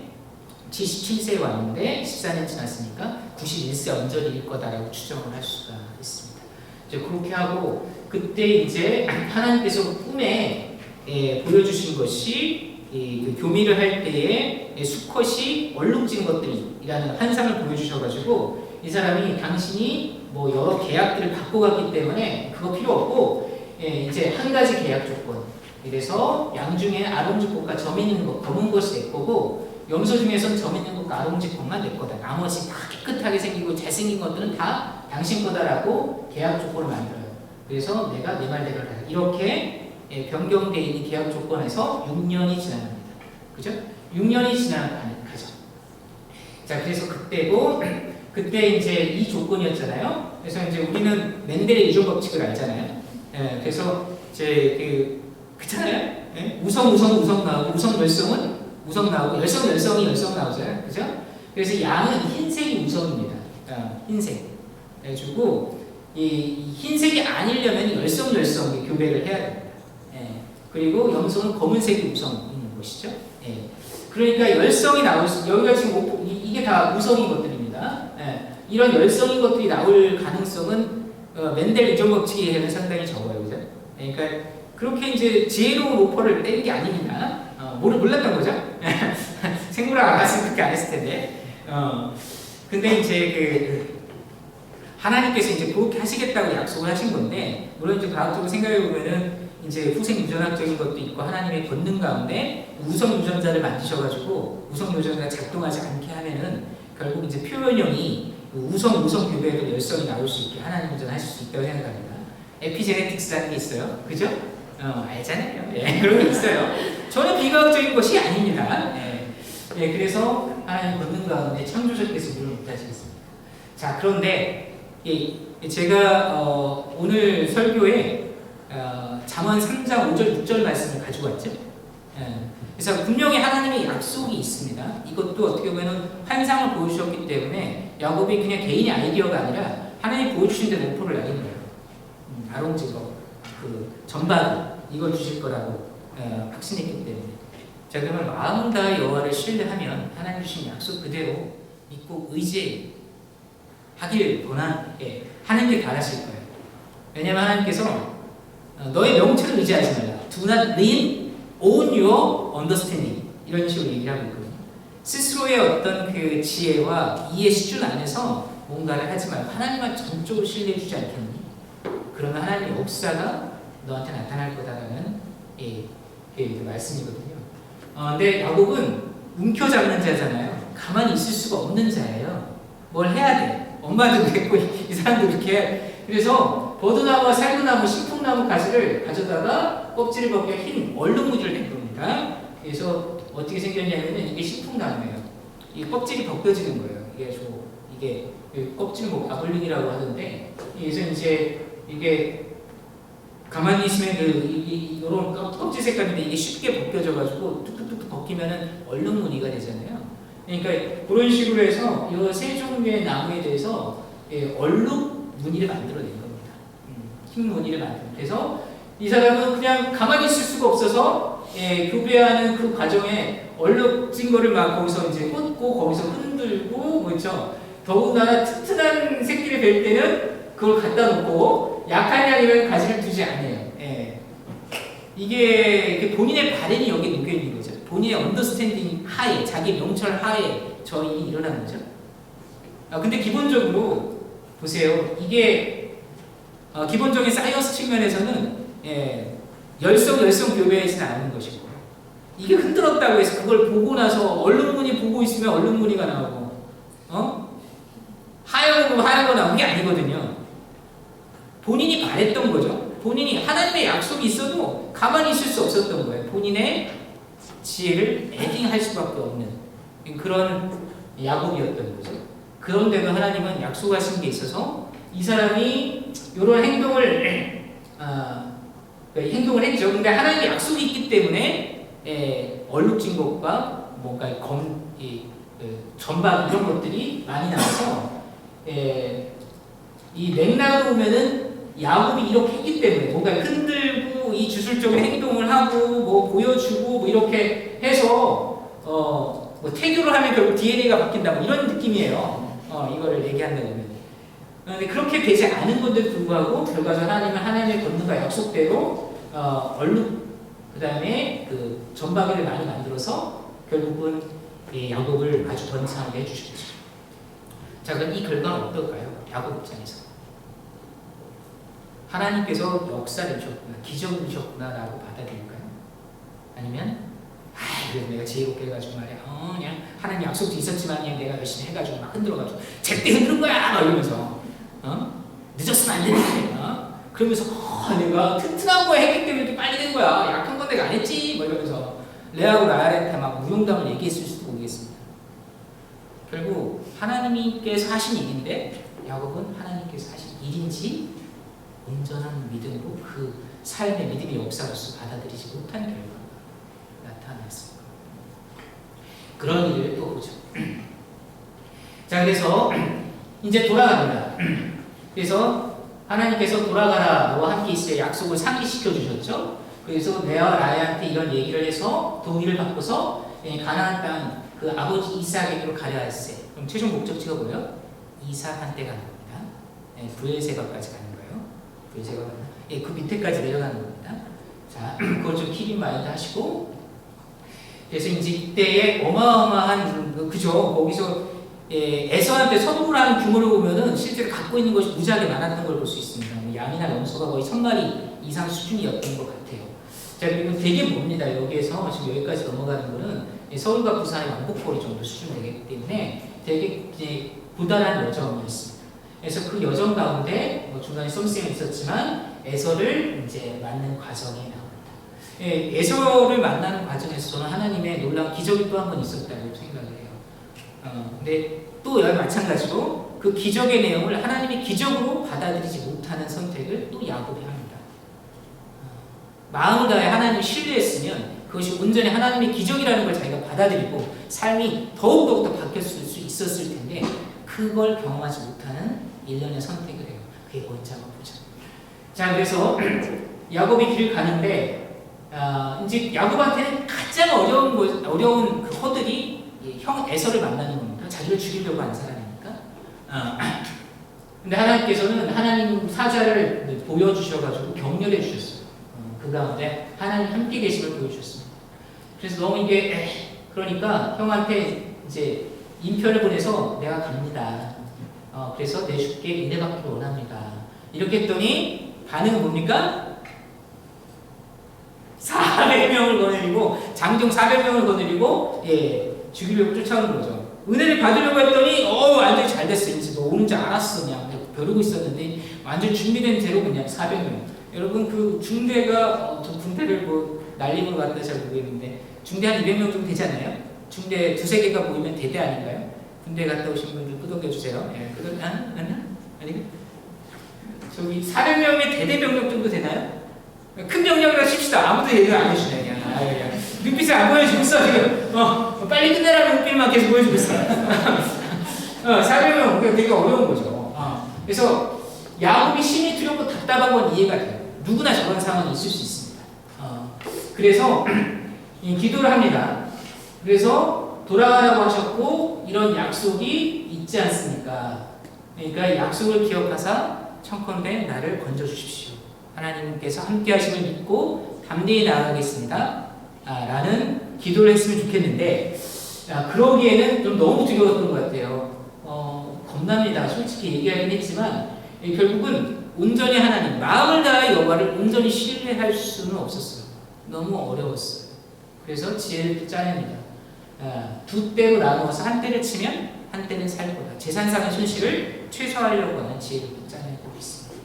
77세에 왔는데 14년 지났으니까 91세 언저리일 거다라고 추정을 할 수가 있습니다. 이제 그렇게 하고 그때 이제 하나님께서 꿈에 보여주신 것이 그 교미를 할 때에 수컷이 얼룩진 것들이라는 환상을 보여주셔가지고 이 사람이 당신이 뭐 여러 계약들을 갖고 갔기 때문에 그거 필요 없고 이제 한 가지 계약 조건. 그래서 양 중에 아롱지 꽃과 점 있는 것, 검은 것이 내 거고 염소 중에선 점 있는 것과 아롱지 꽃만 내 거다. 나머지 다 깨끗하게 생기고 잘생긴 것들은 다 당신 거다라고 계약 조건을 만들어요. 그래서 내가 내 말대로 해. 이렇게 변경되어 있는 계약 조건에서 6년이 지납니다. 그죠? 6년이 지나가죠. 자, 그래서 그때고 그때 이제 이 조건이었잖아요. 그래서 이제 우리는 멘델의 이종 법칙을 알잖아요. 그래서 이제 그렇잖아요. 우성 나오고 우성 열성은 우성 나오고 열성이 열성 나오잖아요. 그죠? 그래서 양은 흰색이 우성입니다. 흰색. 그래가지고 이 흰색이 아니려면 열성 교배를 해야 됩니다. 그리고 염소는 검은색이 우성인 것이죠. 그러니까 열성이 나올 수, 여기가 지금 이게 다 우성인 것들입니다. 이런 열성인 것들이 나올 가능성은 멘델 이종 법칙에는 상당히 적어요. 그죠? 그러니까 그렇게 이제 지혜로운 오퍼를 뺀 게 아닙니다. 몰랐던 거죠? 생물학 알았으면 그렇게 안 했을 텐데. 근데 이제 하나님께서 이제 그렇게 하시겠다고 약속을 하신 건데, 물론 이제 과학적으로 생각해 보면은 이제 후생 유전학적인 것도 있고 하나님의 권능 가운데 우성 유전자를 만드셔가지고 우성 유전자가 작동하지 않게 하면은 결국 이제 표현형이 우성 교배에도 열성이 나올 수 있게 하나님 유전하실 수 있다고 생각합니다. 에피제네틱스라는 게 있어요, 그죠? 알잖아요. 그런 게 있어요. 전혀 비과학적인 것이 아닙니다. 그래서 하나님 권능 가운데 창조주께서 물을 못하시겠습니다. 자, 그런데 제가 오늘 설교에 잠언 3장 5절 6절 말씀을 가지고 왔죠. 그래서 분명히 하나님의 약속이 있습니다. 이것도 어떻게 보면 환상을 보여주셨기 때문에 야곱이 그냥 개인의 아이디어가 아니라 하나님이 보여주신 데 목표를 날린 거예요. 아롱지거, 전박 이걸 주실 거라고 확신했기 때문에. 자, 그러면 마음 다해 여호와를 신뢰하면 하나님 주신 약속 그대로 믿고 의지하길 원하게 하는 게 바라실 거예요. 왜냐하면 하나님께서 너의 명철을 의지하지 말라. Do not lean on your understanding. 이런 식으로 얘기를 하고 있거든요. 스스로의 어떤 그 지혜와 이해 수준 안에서 뭔가를 하지 말고 하나님만 전적으로 신뢰해 주지 않겠니? 그러면 하나님의 역사가 너한테 나타날 거다라는 말씀이거든요. 근데 야곱은 움켜잡는 자잖아요. 가만히 있을 수가 없는 자예요. 뭘 해야 돼. 엄마도 그랬고 이 사람도 그렇게 해. 그래서 버드나무와 살구나무, 신풍나무 가지를 가져다가 껍질을 벗겨 흰 얼룩무늬를 낸 겁니다. 그래서 어떻게 생겼냐면 이게 신풍나무예요. 이 껍질이 벗겨지는 거예요. 이게 껍질 아벌링이라고 하던데, 그래서 이제 이게 가만히 있으면 이런 껍질 색깔인데 이게 쉽게 벗겨져가지고 툭툭툭 벗기면은 얼룩무늬가 되잖아요. 그러니까 그런 식으로 해서 이 세 종류의 나무에 대해서 얼룩 무늬를 만들어낸 겁니다. 흰 무늬를 만들어. 그래서 이 사람은 그냥 가만히 있을 수가 없어서 교배하는 그 과정에 얼룩진 거를 막 거기서 이제 꽂고 거기서 흔들고 그렇죠. 더군다나 튼튼한 새끼를 뵐 때는 그걸 갖다 놓고 약한 양이면 가지를 두지 않아요. 이게 본인의 바램이 여기 녹여 있는 거죠. 본인의 언더스탠딩 하에, 자기 명철 하에 저 일이 일어난 거죠. 근데 기본적으로 보세요. 이게 기본적인 사이언스 측면에서는 열성 교배하지는 않는 것이고, 이게 흔들었다고 해서 그걸 보고 나서 얼룩무늬 보고 있으면 얼룩무늬가 나오고, 하얀 거 나온 게 아니거든요. 본인이 바랬던 거죠. 본인이 하나님의 약속이 있어도 가만히 있을 수 없었던 거예요. 본인의 지혜를 에딩할 수밖에 없는 그런 야곱이었던 거죠. 그런데도 하나님은 약속하신 게 있어서 이 사람이 이런 행동을 했죠. 근데 하나님의 약속이 있기 때문에 얼룩진 것과 뭔가 전박 이런 것들이 많이 나와서 이 맥락으로 보면은 야곱이 이렇게 했기 때문에 뭔가 흔들고 이 주술적인 행동을 하고 뭐 보여주고 뭐 이렇게 해서 뭐 태교를 하면 결국 DNA가 바뀐다 뭐 이런 느낌이에요. 이거를 얘기한다면. 그런데 그렇게 되지 않은 건데도 불구하고 결과적으로 하나님은 하나님의 권능과 약속대로 얼룩 그 다음에 그 전박이를 많이 만들어서 결국은 야곱을 아주 번창하게 해주셨죠. 자, 그럼 이 결과는 어떨까요? 야곱 입장에서 하나님께서 역사되셨구나, 기적이셨구나라고 받아들일까요? 아니면 그래서 내가 지혜롭게 해가지고 말이야, 그냥 하나님 약속도 있었지만 그냥 내가 열심히 해가지고 막 흔들어가지고 제때 흔드는 거야 막 이러면서 늦었으면 안 되는데 그러면서 내가 튼튼한 거 했기 때문에 이렇게 빨리 된 거야, 약한 건 내가 안 했지 뭐 이러면서 레아하고 라헬한테 막 무용담을 얘기했을 수도 모르겠습니다. 결국 하나님께서 하신 일인데 야곱은 하나님께서 하신 일인지 온전한 믿음으로 그 삶의 믿음의 역사로서 받아들이지 못한 결과가 나타났습니다. 그런 일을 또 보죠. 자, 그래서 이제 돌아갑니다. 그래서 하나님께서 돌아가라, 너와 함께 있을 약속을 상기시켜 주셨죠. 그래서 레아와 라헬한테 이런 얘기를 해서 동의를 받고서 가나안 땅 그 아버지 이삭에게로 가려 할세. 그럼 최종 목적지가 뭐예요? 이삭한테 가는 겁니다. 브엘세바까지 가는 거예요. 브엘세바가 그 밑에까지 내려가는 겁니다. 자, 그걸 좀 킵인 마인드 하시고, 그래서 이제 이때의 어마어마한 그죠? 거기서 에서한테 선물을 하는 규모를 보면은 실제로 갖고 있는 것이 무지하게 많았던 걸 볼 수 있습니다. 양이나 염소가 거의 1000마리 이상 수준이었던 것 같아요. 자, 그리고 되게 멉니다. 여기에서 지금 여기까지 넘어가는 거는 서울과 부산의 왕복거리 정도 수준이 되기 때문에 되게 이제 부단한 여정이었습니다. 그래서 그 여정 가운데 뭐 중간에 썸씽이 있었지만 에서를 이제 만난 과정이 나옵니다. 에서를 만나는 과정에서 저는 하나님의 놀라운 기적이 또 한 번 있었다고 생각을 해요. 근데 또 여기 마찬가지로 그 기적의 내용을 하나님의 기적으로 받아들이지 못하는 선택을 또 야곱이 합니다. 마음을 다해 하나님을 신뢰했으면 그것이 온전히 하나님의 기적이라는 걸 자기가 받아들이고 삶이 더욱더 바뀌었을 수 있었을 텐데 그걸 경험하지 못하는 일련의 선택을 해요. 그게 뭔지 한번 보죠. 자, 그래서 야곱이 길을 가는데 이제 야곱한테는 가장 어려운 그 허들이 형 에서를 만나는 겁니다. 자기를 죽이려고 하는 사람이니까. 근데 하나님께서는 하나님 사자를 보여주셔가지고 격려해 주셨어요. 그 가운데 하나님 함께 계심을 보여주셨습니다. 그래서 너무 이게 그러니까 형한테 이제 인편을 보내서 내가 갑니다. 그래서 내 주께 은혜받기를 원합니다. 이렇게 했더니 반응은 뭡니까? 400명을 거느리고 장정 400명을 거느리고 죽이려고 쫓아오는 거죠. 은혜를 받으려고 했더니 완전히 잘 됐어. 이제 너 오는 줄 알았어. 그냥 벼르고 있었는데 완전 준비된 대로 그냥 400명. 여러분 그 중대가 군대를 뭐 날림으로 갔다 잘 모르겠는데 중대 한 200명 정도 되지 않나요? 중대 두세 개가 모이면 대대 아닌가요? 군대 갔다 오신 분들 끄덕여 주세요. 아니 저기 400명의 대대 병력 정도 되나요? 큰 병력이라 칩시다. 아무도 얘기를 안 해주네. 그냥 눈빛을 안 보여주고 있어 지금. 빨리 끝내라는 눈빛만 계속 보여주고 있어. 400명 되게 어려운 거죠. 그래서 야곱이 심히 두렵고 답답한 건 이해가 돼요. 누구나 저런 상황이 있을 수 있습니다. 그래서 기도를 합니다. 그래서 돌아가라고 하셨고 이런 약속이 있지 않습니까? 그러니까 약속을 기억하사 청컨대 나를 건져주십시오. 하나님께서 함께 하심을 믿고 담대히 나아가겠습니다. 라는 기도를 했으면 좋겠는데 그러기에는 좀 너무 두려웠던 것 같아요. 겁납니다. 솔직히 얘기하긴 했지만 결국은 온전히 하나님, 마음을 다해 여호와를 온전히 신뢰할 수는 없었어요. 너무 어려웠어요. 그래서 지혜를 짜냅니다. 두 때로 나누어서 한 때를 치면 한 때는 살고다. 재산상의 손실을 최소화하려고 하는 지혜를 짜내고 있습니다.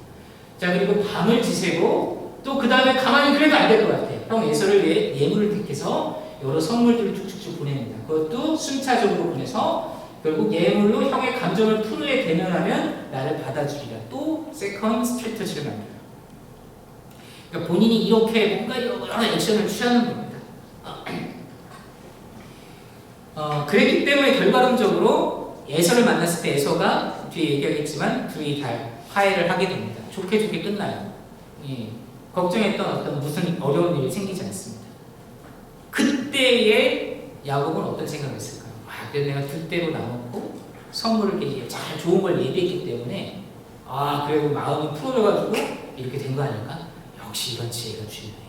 자, 그리고 밤을 지새고 또 그 다음에 가만히 그래도 안 될 것 같아요. 형 에서를 위해 예물을 택해서 여러 선물들을 쭉쭉쭉 보냅니다. 그것도 순차적으로 보내서 결국 예물로 형의 감정을 푼 후에 대면하면 나를 받아주리라. 또 세컨 스트래터지를 만들어요. 그러니까 본인이 이렇게 뭔가 여러 액션을 취하는 겁니다. 그랬기 때문에 결과론적으로 에서를 만났을 때 에서가 뒤에 얘기하겠지만 둘이 다 화해를 하게 됩니다. 좋게 끝나요. 걱정했던 어떤 무슨 어려운 일이 생기지 않습니다. 그때의 야곱은 어떤 생각을 했을까요? 그래서 내가 뜻대로 나눴고 선물을 이렇게 잘 좋은 걸 예비했기 때문에 그래도 마음이 풀어져가지고 이렇게 된 거 아닐까? 역시 이런 지혜가 중요해.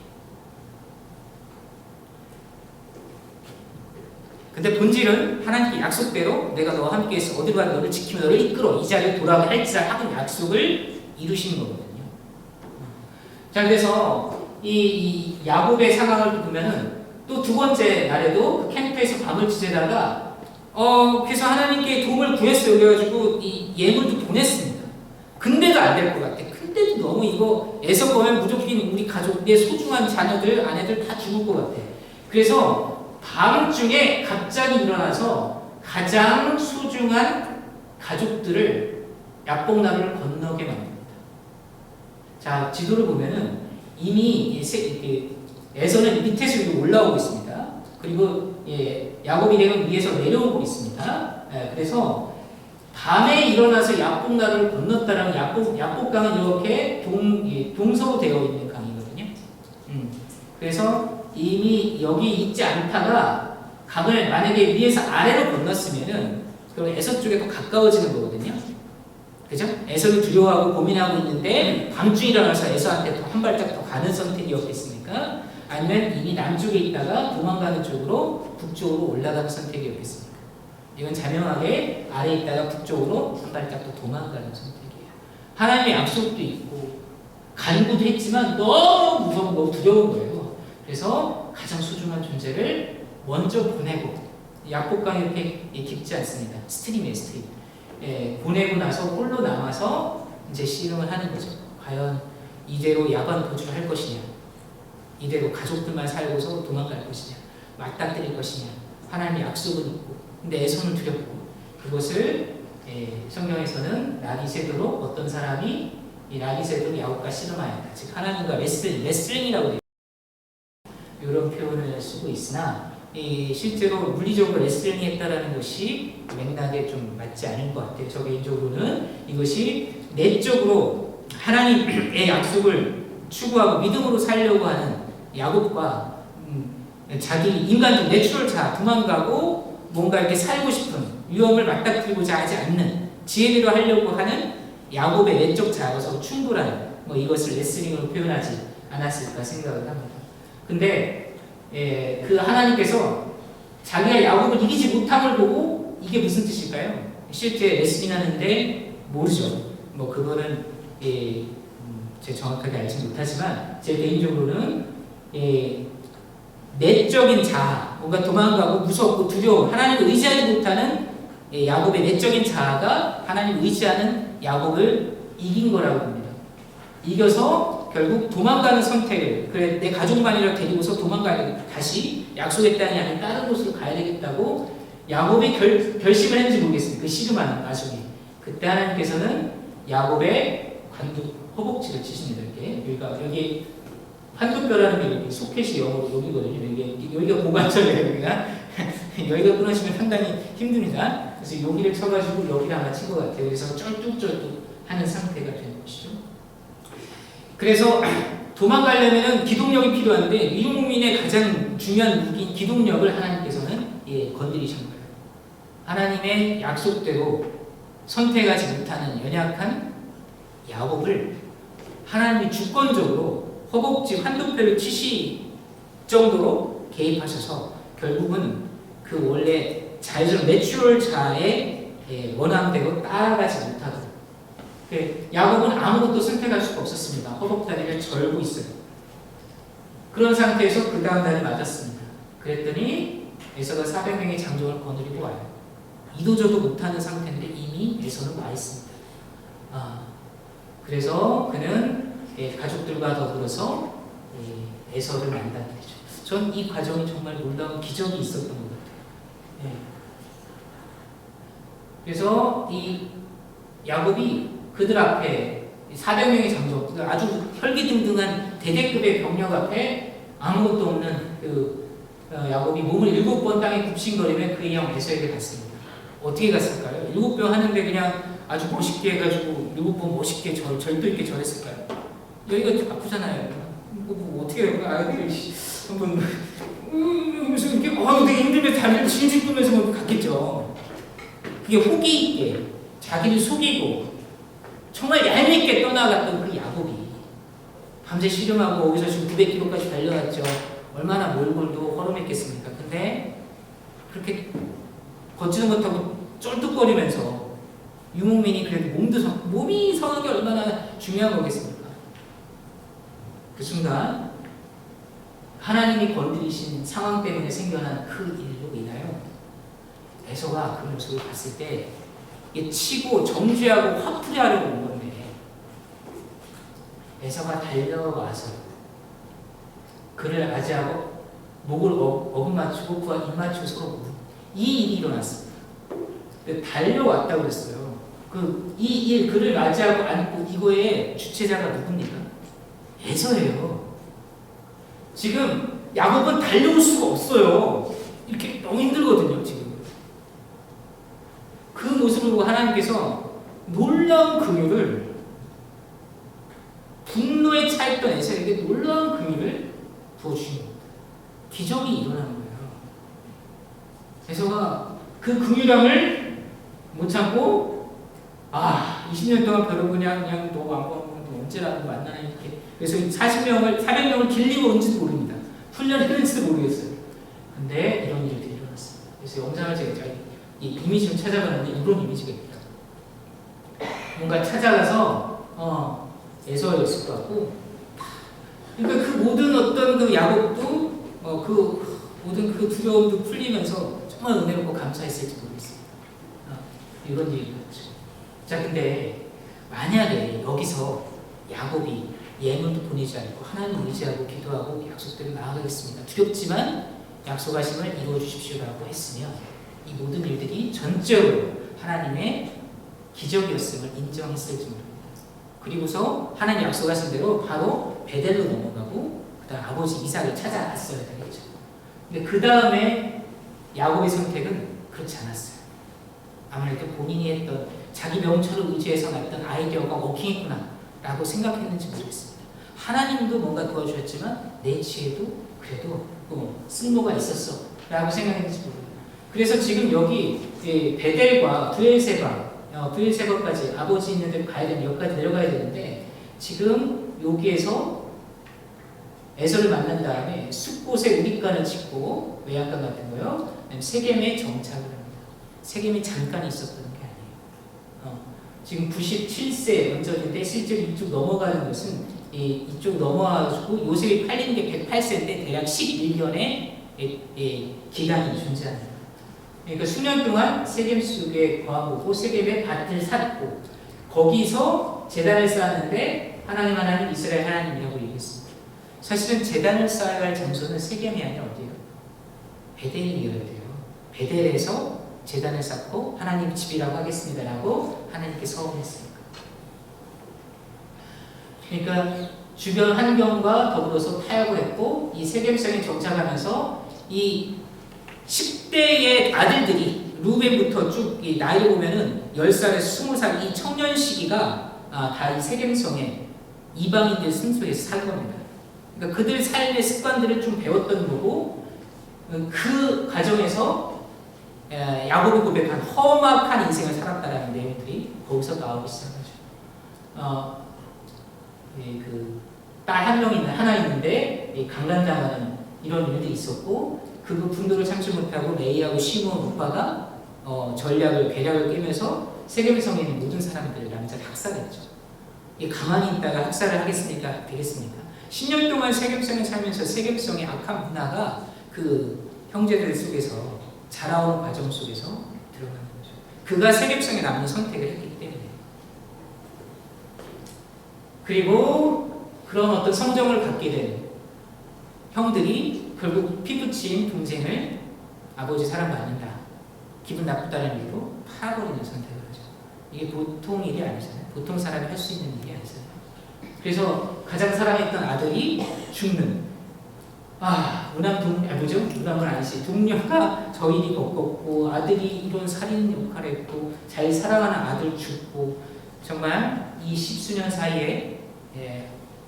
근데 본질은 하나님께 약속대로 내가 너와 함께해서 어디로 가든 너를 지키며 너를 이끌어 이 자리에 돌아오게 할지라 하는 약속을 이루시는 거거든요. 자, 그래서 이 야곱의 상황을 보면은 또 두 번째 날에도 그 캠프에서 밤을 지새다가 그래서 하나님께 도움을 구했어요. 그래가지고 이 예물도 보냈습니다. 근데도 안 될 것 같아. 근데도 너무 이거 애서 보면 무조건 우리 가족, 내 소중한 자녀들, 아내들 다 죽을 것 같아. 그래서 밤중에 갑자기 일어나서 가장 소중한 가족들을 약복나루를 건너게 만듭니다. 자, 지도를 보면은 이미 에서는 밑에서 위로 올라오고 있습니다. 그리고 야곱이 되면 위에서 내려오고 있습니다. 그래서 밤에 일어나서 약복나루를 건넜다라는 약복강은 이렇게 동서로 되어 있는 강이거든요. 그래서 이미 여기 있지 않다가 강을 만약에 위에서 아래로 건넜으면은 그럼 에서 쪽에 더 가까워지는 거거든요. 그죠? 에서를 두려워하고 고민하고 있는데 밤중에 일어나서 에서한테 한 발짝 더 가는 선택이었겠습니까? 아니면 이미 남쪽에 있다가 도망가는 쪽으로 북쪽으로 올라가는 선택이었겠습니까? 이건 자명하게 아래에 있다가 북쪽으로 한 발짝 더 도망가는 선택이에요. 하나님의 약속도 있고 간구도 했지만 너무 무서운 너무 두려운 거예요. 그래서 가장 소중한 존재를 먼저 보내고 약복강이 이렇게 깊지 않습니다. 스트림이에요, 스트림. 보내고 나서 홀로 남아서 이제 씨름을 하는 거죠. 과연 이대로 야반 도주를 할 것이냐, 이대로 가족들만 살고서 도망갈 것이냐, 맞닥뜨릴 것이냐. 하나님의 약속은 있고, 근데 에서는 두렵고, 그것을 성경에서는 라기세도로 어떤 사람이 이 라기세도 야곱과 씨름하였다. 즉 하나님과 레슬링이라고 되어 이런 표현을 쓰고 있으나 실제로 물리적으로 레슬링 했다라는 것이 맥락에 좀 맞지 않은 것 같아요. 저 개인적으로는 이것이 내적으로 하나님의 약속을 추구하고 믿음으로 살려고 하는 야곱과 자기 인간적 내추럴 자아, 도망가고 뭔가 이렇게 살고 싶은 위험을 맞닥뜨리고자 하지 않는 지혜대로 하려고 하는 야곱의 내적 자아가 서로 충돌하는 이것을 레슬링으로 표현하지 않았을까 생각을 합니다. 근데 그 하나님께서 자기가 야곱을 이기지 못함을 보고 이게 무슨 뜻일까요? 실제 레슬링 하는데 모르죠. 그거는 제가 정확하게 알지 못하지만 제 개인적으로는 내적인 자아, 뭔가 도망가고 무섭고 두려워 하나님을 의지하지 못하는 야곱의 내적인 자아가 하나님을 의지하는 야곱을 이긴 거라고 봅니다. 이겨서 결국 도망가는 선택을, 그래 내 가족만이라 데리고서 도망가야 되겠다, 다시 약속의 땅이 아닌 다른 곳으로 가야 되겠다고 야곱이 결심을 했는지 모르겠습니다. 그 씨름하는 나중에 그때 하나님께서는 야곱의 관두 허벅지를 치십니다. 이렇게 여기 환두뼈라는 게 이렇게 소켓이 영어로 여기거든요. 여기가 고관절이에요. 여기가 끊어지면 상당히 힘듭니다. 그래서 여기를 쳐가지고 여기를 아마 친 것 같아요. 그래서 쩔뚝쩔뚝 하는 상태가 되는 것이죠. 그래서 도망가려면 기동력이 필요한데 유목민의 가장 중요한 무기인 기동력을 하나님께서는 건드리신 거예요. 하나님의 약속대로 선택하지 못하는 연약한 야곱을 하나님이 주권적으로 허벅지 환두뼈를 치실 정도로 개입하셔서 결국은 그 원래 자유스러운 내추럴 자아의 원함대로 따라가지 못하도록, 야곱은 아무것도 선택할 수가 없었습니다. 허벅다리를 절고 있어요. 그런 상태에서 그 다음 달에 맞았습니다. 그랬더니 에서가 400명의 장정을 거느리고 와요. 이도저도 못하는 상태인데 이미 에서는 와 있습니다. 그래서 그는 가족들과 더불어서 에서를 만나게 되죠. 전 이 과정이 정말 놀라운 기적이 있었던 것 같아요. 그래서 이 야곱이 그들 앞에 400명의 장정, 아주 혈기등등한 대대급의 병력 앞에 아무것도 없는 야곱이 몸을 7번 땅에 굽신거리며 그의 형 에서에게 갔습니다. 어떻게 갔을까요? 7번 하는데 그냥 아주 멋있게 해가지고 7번 멋있게 절도 있게 절했을까요? 여기가 아프잖아요. 어떻게 해요? 아이들이 한번 무슨 이렇게 되게 힘들면 다리를 질질 끌면서 뭐 갔겠죠. 그게 호기 있게 자기를 속이고 정말 얄밉게 떠나갔던 그 야곱이 밤새 씨름하고 거기서 지금 900km까지 달려갔죠. 얼마나 몰골도 허름했겠습니까? 근데 그렇게 걷지도 못하고 쩔뚝거리면서 유목민이 그래도 몸이 성하게 얼마나 중요한 거겠습니까? 그 순간 하나님이 건드리신 상황 때문에 생겨난 그 일로 인하여 에서가 그 모습을 봤을 때 이게 치고 정죄하고 화풀이하려고 온 건데 에서가 달려와서 그를 맞이하고 목을 어긋맞추고 그와 입맞추고 서로 이 일이 일어났습니다. 달려왔다고 그랬어요. 그를 맞이하고 안고 이거의 주체자가 누굽니까? 에서예요. 지금 야곱은 달려올 수가 없어요. 이렇게 너무 힘들거든요. 지금 그 모습을 보고 하나님께서 놀라운 긍휼을 분노에 차있던 에서에게 놀라운 긍휼을 부어주신 겁니다. 기적이 일어나는 거예요. 에서가 그 긍휼함을 못 참고 20년 동안 별로 그냥 너 안 보면 언제라도 만나나 이렇게 그래서 400명을 길리고 온지도 모릅니다. 훈련했는지도 모르겠어요. 근데 이런 일들이 일어났습니다. 그래서 영상을 제가 이 이미지 좀 찾아봤는데 이런 이미지가 뭔가 찾아가서 에서였을 것 같고 그러니까 그 모든 어떤 그 야곱도 그 모든 그 두려움도 풀리면서 정말 은혜롭고 감사했을지 모르겠습니다. 이런 일이었죠. 자, 근데 만약에 여기서 야곱이 예물도 보내지 않고 하나님 의지하고 기도하고 약속대로 나아가겠습니다. 두렵지만 약속하심을 이루어 주십시오라고 했으면 이 모든 일들이 전적으로 하나님의 기적이었음을 인정했을지 모릅니다. 그리고서 하나님 약속하신 대로 바로 베델로 넘어가고 그다음 아버지 이삭을 찾아갔어야 되겠죠. 근데 그 다음에 야곱의 선택은 그렇지 않았어요. 아무래도 본인이 했던 자기 명철을 의지해서 났던 아이디어가 워킹했구나 라고 생각했는지 모르겠습니다. 하나님도 뭔가 도와주셨지만 내 지혜도 그래도 쓸모가 있었어 라고 생각했는지 모릅니다. 그래서 지금 여기 베델과 브엘세바까지 아버지 있는 데 가야 되는 여기까지 내려가야 되는데 지금 여기에서 에서를 만난 다음에 숲곳에 우릿간을 짓고 외양간 같은 거요. 세겜에 정착을 합니다. 세겜에 잠깐 있었던 게 아니에요. 지금 97세 원전인데 실제로 이쪽 넘어가는 것은 이쪽 넘어와가지고 요셉이 팔리는 게 108세인데 대략 11년의 기간이 존재합니다. 그러니까 수년 동안 세겜 속에 거하고 세겜에 밭을 샀고 거기서 제단을 쌓았는데 하나님 이스라엘 하나님이라고 얘기했습니다. 사실은 제단을 쌓아야 할 장소는 세겜이 아니라 어디예요? 베델이어야 돼요. 베델에서 제단을 쌓고 하나님 집이라고 하겠습니다라고 하나님께 서원했으니까. 그러니까 주변 환경과 더불어서 타협을 했고 이 세겜성에 정착하면서 이 10대의 아들들이 루벤부터 쭉 나이를 보면은 10살에서 20살 이 청년 시기가 다 이 세겜성에 이방인들 순서에서 살 겁니다. 그러니까 그들 삶의 습관들을 좀 배웠던 거고 그 과정에서 야곱이 고백한 험악한 인생을 살았다라는 내용들이 거기서 나오기 시작하죠. 그 딸 한 명 하나 있는데 강간당하는 이런 일들이 있었고 그 분노를 참지 못하고 레이하고 시므온 오빠가 전략을 계략을 깨면서 세겜성에 있는 모든 사람들을 남자를 학살했죠. 가만히 있다가 학살을 하겠습니까? 되겠습니까? 10년 동안 세겜성에 살면서 세겜성의 악한 문화가 그 형제들 속에서 자라오는 과정 속에서 들어가는 거죠. 그가 세겜성에 남는 선택을 했기 때문에. 그리고 그런 어떤 성정을 갖게 된 형들이 결국 피부친 동생을 아버지 사랑 받는다, 기분 나쁘다는 이유로 파버리는 선택을 하죠. 이게 보통 일이 아니잖아요. 보통 사람이 할 수 있는 일이 아니잖아요. 그래서 가장 사랑했던 아들이 죽는 무남은 아니지. 동료가 저 일이 겪었고 아들이 이런 살인 역할을 했고 잘 사랑하는 아들 죽고 정말 이 십수년 사이에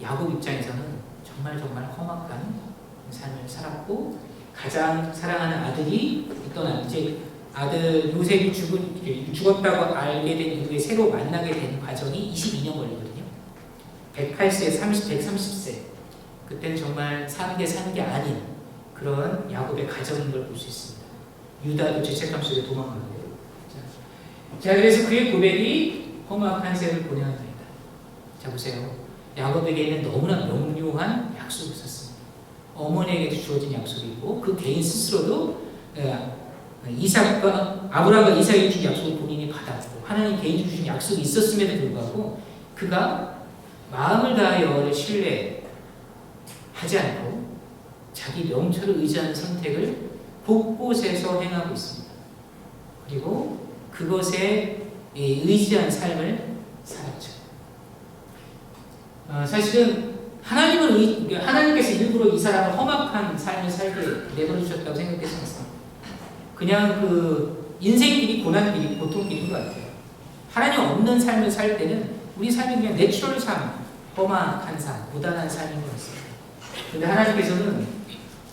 야곱 입장에서는 정말 험악한 삶을 살았고 가장 사랑하는 아들이 떠난 이제 아들 요셉이 죽었다고 알게 된 이후에 새로 만나게 된 과정이 22년 걸리거든요. 108세, 130세. 그때는 정말 사는 게 아닌 그런 야곱의 가정인 걸 볼 수 있습니다. 유다도 죄책감 속에 도망가고요. 자, 그래서 그의 고백이 험악한 세월을 보내었습니다. 자, 보세요. 야곱에게는 너무나 명료한 약속이 있었습니다. 어머니에게도 주어진 약속이 있고 그 개인 스스로도 이삭과 아브라함과 이삭이 준 약속을 본인이 받았고 하나님 개인적으로 주신 약속이 있었음에도 불구하고 그가 마음을 다하여 여호와를 신뢰하지 않고 자기 명철을 의지하는 선택을 곳곳에서 행하고 있습니다. 그리고 그것에 의지한 삶을 살았죠. 사실은 하나님께서 일부러 이 사람을 험악한 삶을 살게 내버려 주셨다고 생각되지 않습니다. 그냥 그 인생길이 고난길이 고통길인 것 같아요. 하나님 없는 삶을 살 때는 우리 삶이 그냥 내추럴 삶, 험악한 삶, 무단한 삶인 것 같습니다. 그런데 하나님께서는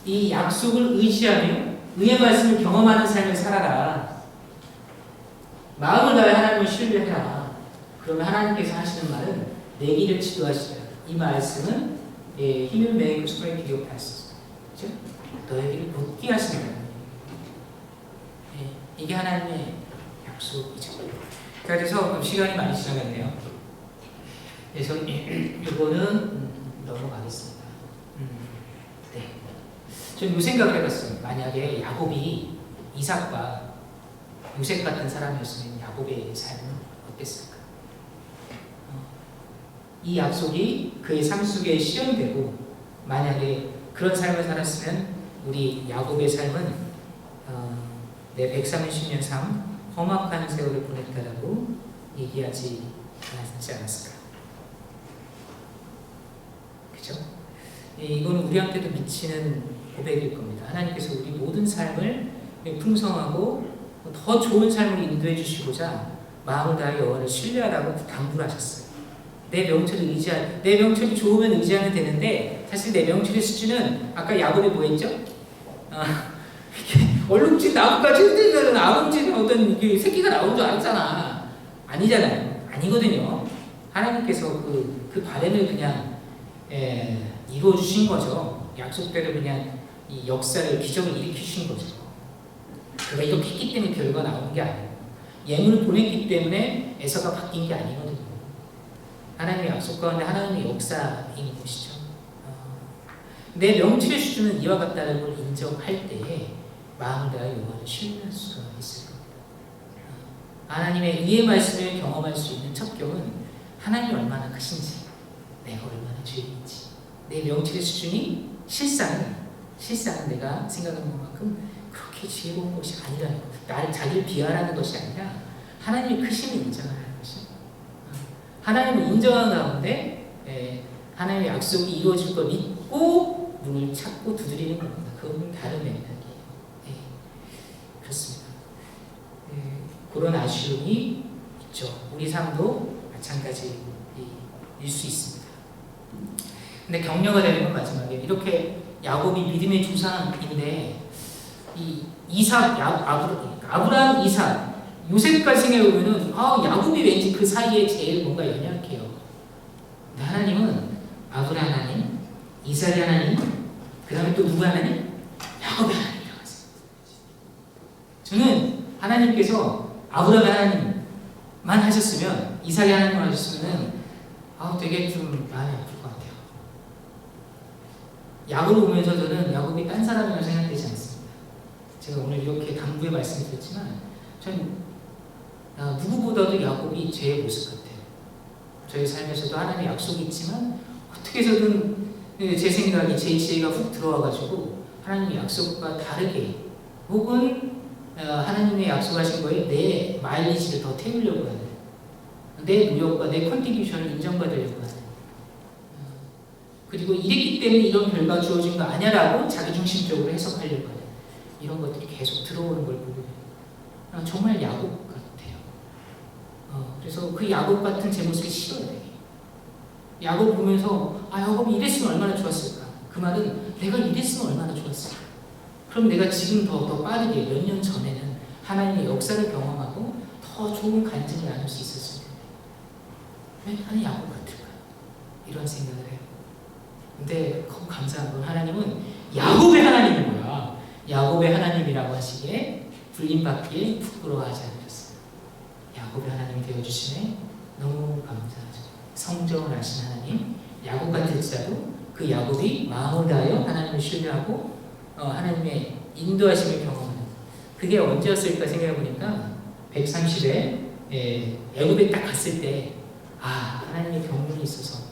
이 약속을 의지하며 의의 말씀을 경험하는 삶을 살아라. 마음을 다해 하나님을 신뢰해라. 그러면 하나님께서 하시는 말은 내 길을 지도하시라. 이 말씀은 He will make straight your paths. 그렇죠? 너의 길을 곧게 하신다. 이게 하나님의 약속이죠. 그래서 시간이 많이 지나갔네요. 그래서 이거는 넘어가겠습니다. 네. 저는 이 생각을 해봤어요. 만약에 야곱이 이삭과 요셉 같은 사람이었으면 야곱의 삶은 어땠을까? 이 약속이 그의 삶 속에 실현되고 만약에 그런 삶을 살았으면 우리 야곱의 삶은 내 130년 삶 험악한 세월을 보냈다라고 얘기하지 않았을까? 그죠? 이건 우리한테도 미치는 고백일 겁니다. 하나님께서 우리 모든 삶을 풍성하고 더 좋은 삶을 인도해 주시고자 마음을 다해 여호와를 신뢰하라고 당부를 하셨어요. 내 명철이 좋으면 의지하면 되는데 사실 내 명철의 수준은 아까 야곱이 뭐 했죠? 얼룩진 나무까지 흔들면 아웅진 어떤 새끼가 나온 줄 알았잖아. 아니잖아요. 아니거든요. 하나님께서 그 바램을 그냥 이루어 주신 거죠. 약속대로 그냥 이 역사를 기적을 일으키신 거죠. 그가 이렇게 했기 때문에 결과가 나온 게 아니에요. 예물을 보냈기 때문에 에서가 바뀐 게 아니거든요. 하나님의 약속 가운데 하나님의 역사인 것이죠. 내 명철의 수준은 이와 같다는 걸 인정할 때에 마음을 다해 여호와를 신뢰할 수가 있을 겁니다. 하나님의 의의 말씀을 경험할 수 있는 첩경은 하나님이 얼마나 크신지, 내가 얼마나 죄인인지, 내 명철의 수준이 실상은 내가 생각하는 것만큼 그렇게 지혜로운 것이 아니라는 것, 나를 자기를 비하라는 것이 아니라 하나님의 크심을 인정하는 것이, 하나님을 인정하는 가운데 하나님의 약속이 이루어질 걸 믿고 문을 찾고 두드리는 겁니다. 그건 다른 맥락이에요. 그렇습니다. 그런 아쉬움이 있죠. 우리 삶도 마찬가지일 수 있습니다. 근데 격려가 되는 건 마지막에 이렇게 야곱이 믿음의 조상인데 이 이삭, 아브라함, 이삭, 요셉까지 생각해보면은 야곱이 왠지 그 사이에 제일 뭔가 연약해요. 근데 하나님은 아브라함 하나님, 이삭의 하나님, 그 다음에 또 누구 하나님? 야곱의 하나님이라고 하세요. 저는 하나님께서 아브라함의 하나님만 하셨으면, 이삭의 하나님만 하셨으면 되게 좀 마음이 아플 것 같아요. 야곱을 보면서 저는 야곱이 딴 사람이라고 생각되지 않습니다. 제가 오늘 이렇게 당부의 말씀을 드렸지만 저는 누구보다도 야곱이 제 모습 같아요. 저희 삶에서도 하나님의 약속이 있지만 어떻게 해서든 제 생각이, 제 지혜가 훅 들어와가지고 하나님의 약속과 다르게 혹은 하나님의 약속하신 거에 내 마일리지를 더 태우려고 하는, 내 노력과 내 컨트리뷰션을 인정받으려고 하는, 그리고 이랬기 때문에 이런 결과가 주어진 거 아니야라고 자기중심적으로 해석하려고 하는 이런 것들이 계속 들어오는 걸 보고 정말 야곱 같아요. 그래서 그 야곱 같은 제 모습이 싫어요. 야곱 보면서 야곱이 이랬으면 얼마나 좋았을까. 그 말은 내가 이랬으면 얼마나 좋았을까. 그럼 내가 지금 더 빠르게 몇 년 전에는 하나님의 역사를 경험하고 더 좋은 간증을 나눌 수 있었을 텐데 왜 나는 야곱 같을까? 이런 생각을 해요. 근데 감사한 건 하나님은 야곱의 하나님인 거야. 야곱의 하나님이라고 하시기에 불림받기에 부끄러워하지 않으셨어요. 야곱의 하나님이 되어주시네. 너무 감사하죠. 성정을 하신 하나님, 야곱 같을지라도 그 야곱이 마음을 다하여 하나님을 신뢰하고 하나님의 인도하심을 경험하는, 그게 언제였을까 생각해보니까 130에 애굽에 딱 갔을 때 하나님의 경륜이 있어서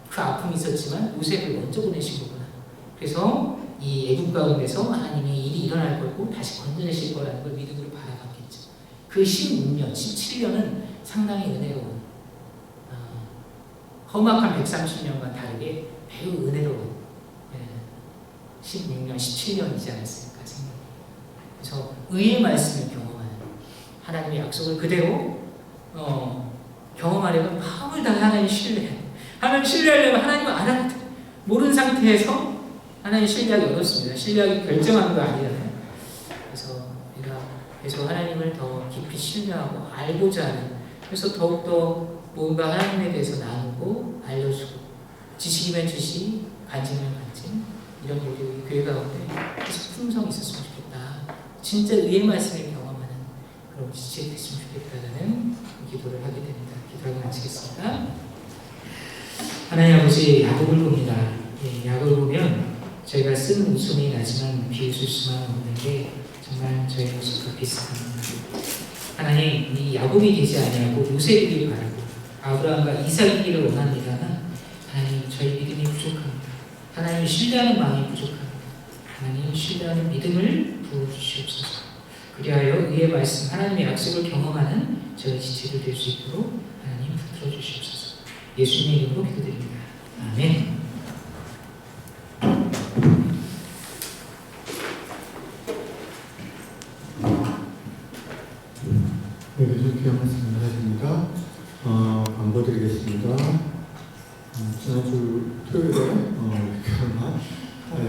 그 아픔이 있었지만 요셉을 먼저 보내신 거구나. 그래서 이 애굽 가운데서 하나님의 일이 일어날 거고 다시 건져내실 거라는 걸 믿음으로 바라봤겠죠. 그 16년, 17년은 상당히 은혜로운, 험악한 130년과 다르게 매우 은혜로운 16년, 17년이지 않았을까 생각합니다. 그래서 의의 말씀을 경험하는, 하나님의 약속을 그대로 경험하려면 마음을 다해 하나님 신뢰해야 돼요. 하나님 신뢰하려면 하나님을 알아야 돼요. 모르는 상태에서 하나님 신뢰하기 어렵습니다. 신뢰하기 결정하는 거 아니잖아요. 그래서 하나님을 더 깊이 신뢰하고 알고자 하는, 그래서 더욱더 뭔가 하나님에 대해서 나누고 알려주고, 지식이면 지식, 간증이면 간증, 이런 우리 교회 가운데 계속 품성이 있었으면 좋겠다. 진짜 의의 말씀을 경험하는 그런 지체가 됐으면 좋겠다는 기도를 하게 됩니다. 기도하고 마치겠습니다. 하나님 아버지, 야곱을 봅니다. 야곱을 보면 저희가 쓴 웃음이 나지만 비웃을 수만 없는 게 정말 저희 모습과 비슷합니다. 하나님, 이 야곱이 되지 아니하고 요셉이길 바라고 아브라함과 이삭이기를 원합니다만 하나님, 저희 믿음이 부족합니다. 하나님 신뢰하는 마음이 부족합니다. 하나님 신뢰하는 믿음을 부어주시옵소서. 그리하여 의의 말씀, 하나님의 약속을 경험하는 저희 지체들 될 수 있도록 하나님 붙들어 주시옵소서. 예수님의 이름으로 기도드립니다. 아멘. 네, 요즘 귀한 말씀 감사드립니다. 광고 드리겠습니다. 지난주 토요일에 귀한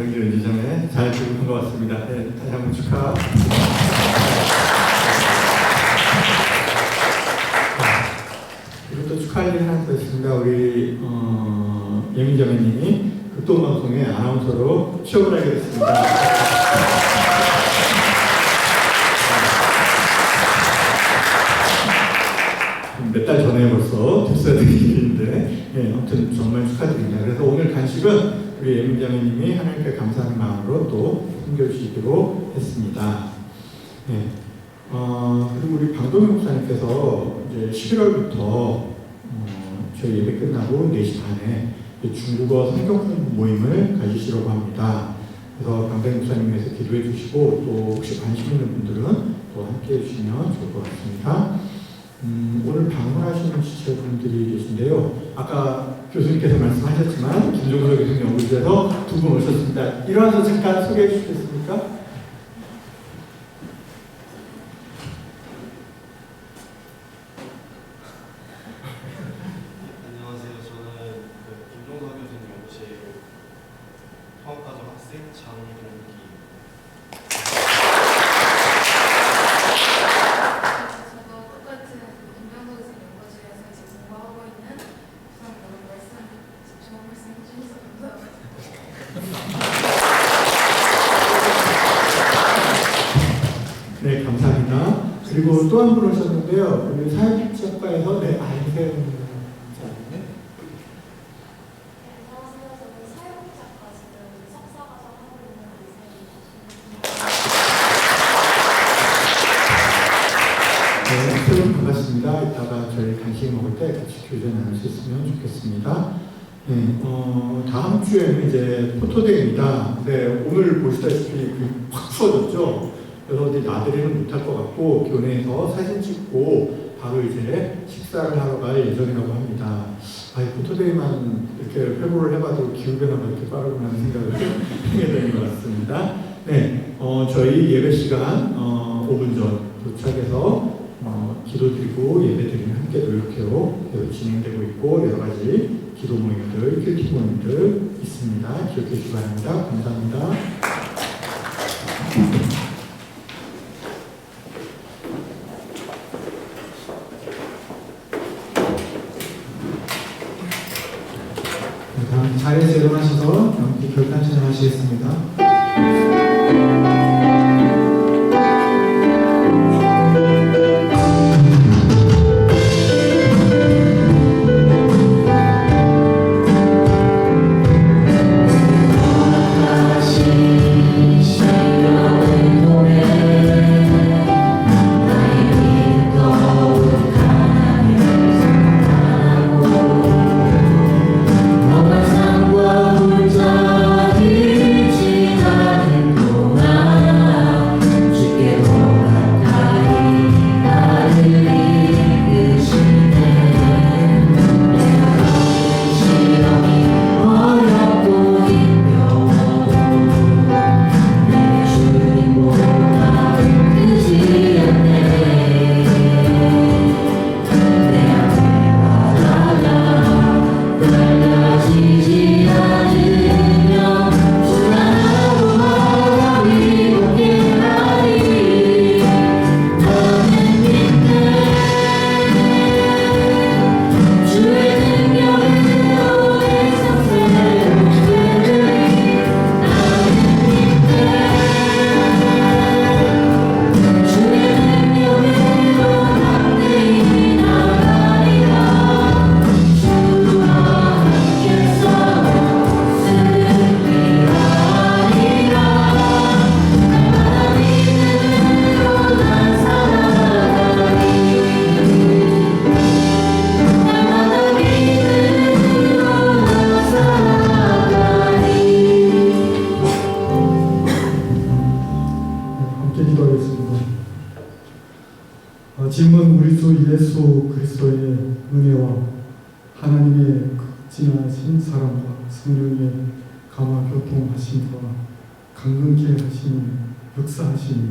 영기 연지장에 잘 들은 것 같습니다. 네, 다시 한번 축하. 그리고 또 축하할 일이 하나 더 있습니다. 우리 예민자매님이 극동방송의 아나운서로 취업을 하게 됐습니다. 몇 달 전에 벌써 됐어야 될 일인데, 아무튼 정말 축하드립니다. 그래서 오늘 간식은 우리 예민자매님이 하나님께 감사하는 마음으로 또 숨겨주시기로 했습니다. 그리고 우리 방동현 목사님께서 이제 11월부터 저희 예배 끝나고 4시 반에 중국어 성경 모임을 가지시려고 합니다. 그래서 방동현 목사님 위해서 기도해 주시고, 또 혹시 관심 있는 분들은 또 함께 해주시면 좋을 것 같습니다. 오늘 방문하시는 지체분들이 계신데요. 아까 교수님께서 말씀하셨지만 김종서 교수님 연구실에서 2분 오셨습니다. 일어나서 잠깐 소개해 주시겠습니까? 안녕하세요. 저는 김종서 교수님 연구실 통합과정 학생 장동기. 네, 감사합니다. 그리고 또 한 분 오셨는데요. 우리 사회복지학과에서 안세훈 자네. 안녕하세요. 저는 사회복지학과 지금 석사과정 하고 있는 안세훈입니다. 네, 세훈 반갑습니다. 이따가 저희 간식 먹을 때 같이 교제 나눌 수 있으면 좋겠습니다. 네, 다음 주에는 이제 포토데이입니다. 네, 오늘 보시다시피 확 추워졌죠. 그래서 이제 나들이는 못할 것 같고 교내에서 사진 찍고 바로 이제 식사를 하러 갈 예정이라고 합니다. 포토데이만 이렇게 회고를 해봐도 기후변화가 이렇게 빠르구나 하는 생각을 하게 되는 것 같습니다. 네, 저희 예배 시간 5분 전 도착해서 기도드리고 예배드리는 함께 노력회로 진행되고 있고, 여러 가지 기도 모임들, 큐티 모임들 있습니다. 기억해 주시기 바랍니다. 감사합니다. 자리에서 일어나셔서 함께 결단 찬양하시겠습니다. 지금은 우리 주 예수 그리스도의 은혜와 하나님의 극진하신 사랑과 성령의 감화 교통하심과 강건케 하시는 역사하심이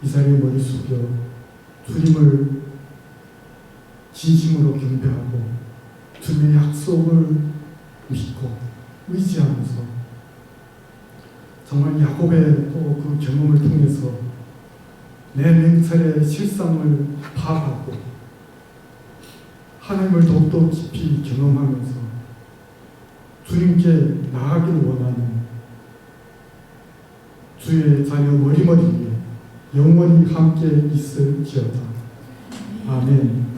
이 자리에 머리 숙여 주님을 진심으로 경배하고 주님의 약속을 믿고 의지하면서 정말 야곱의 또 그 경험을 통해서 내 맹살의 실상을 파악하고 하나님을 더욱더 깊이 경험하면서 주님께 나아가길 원하는 주의 자녀 머리머리에 영원히 함께 있을지어다. 아멘.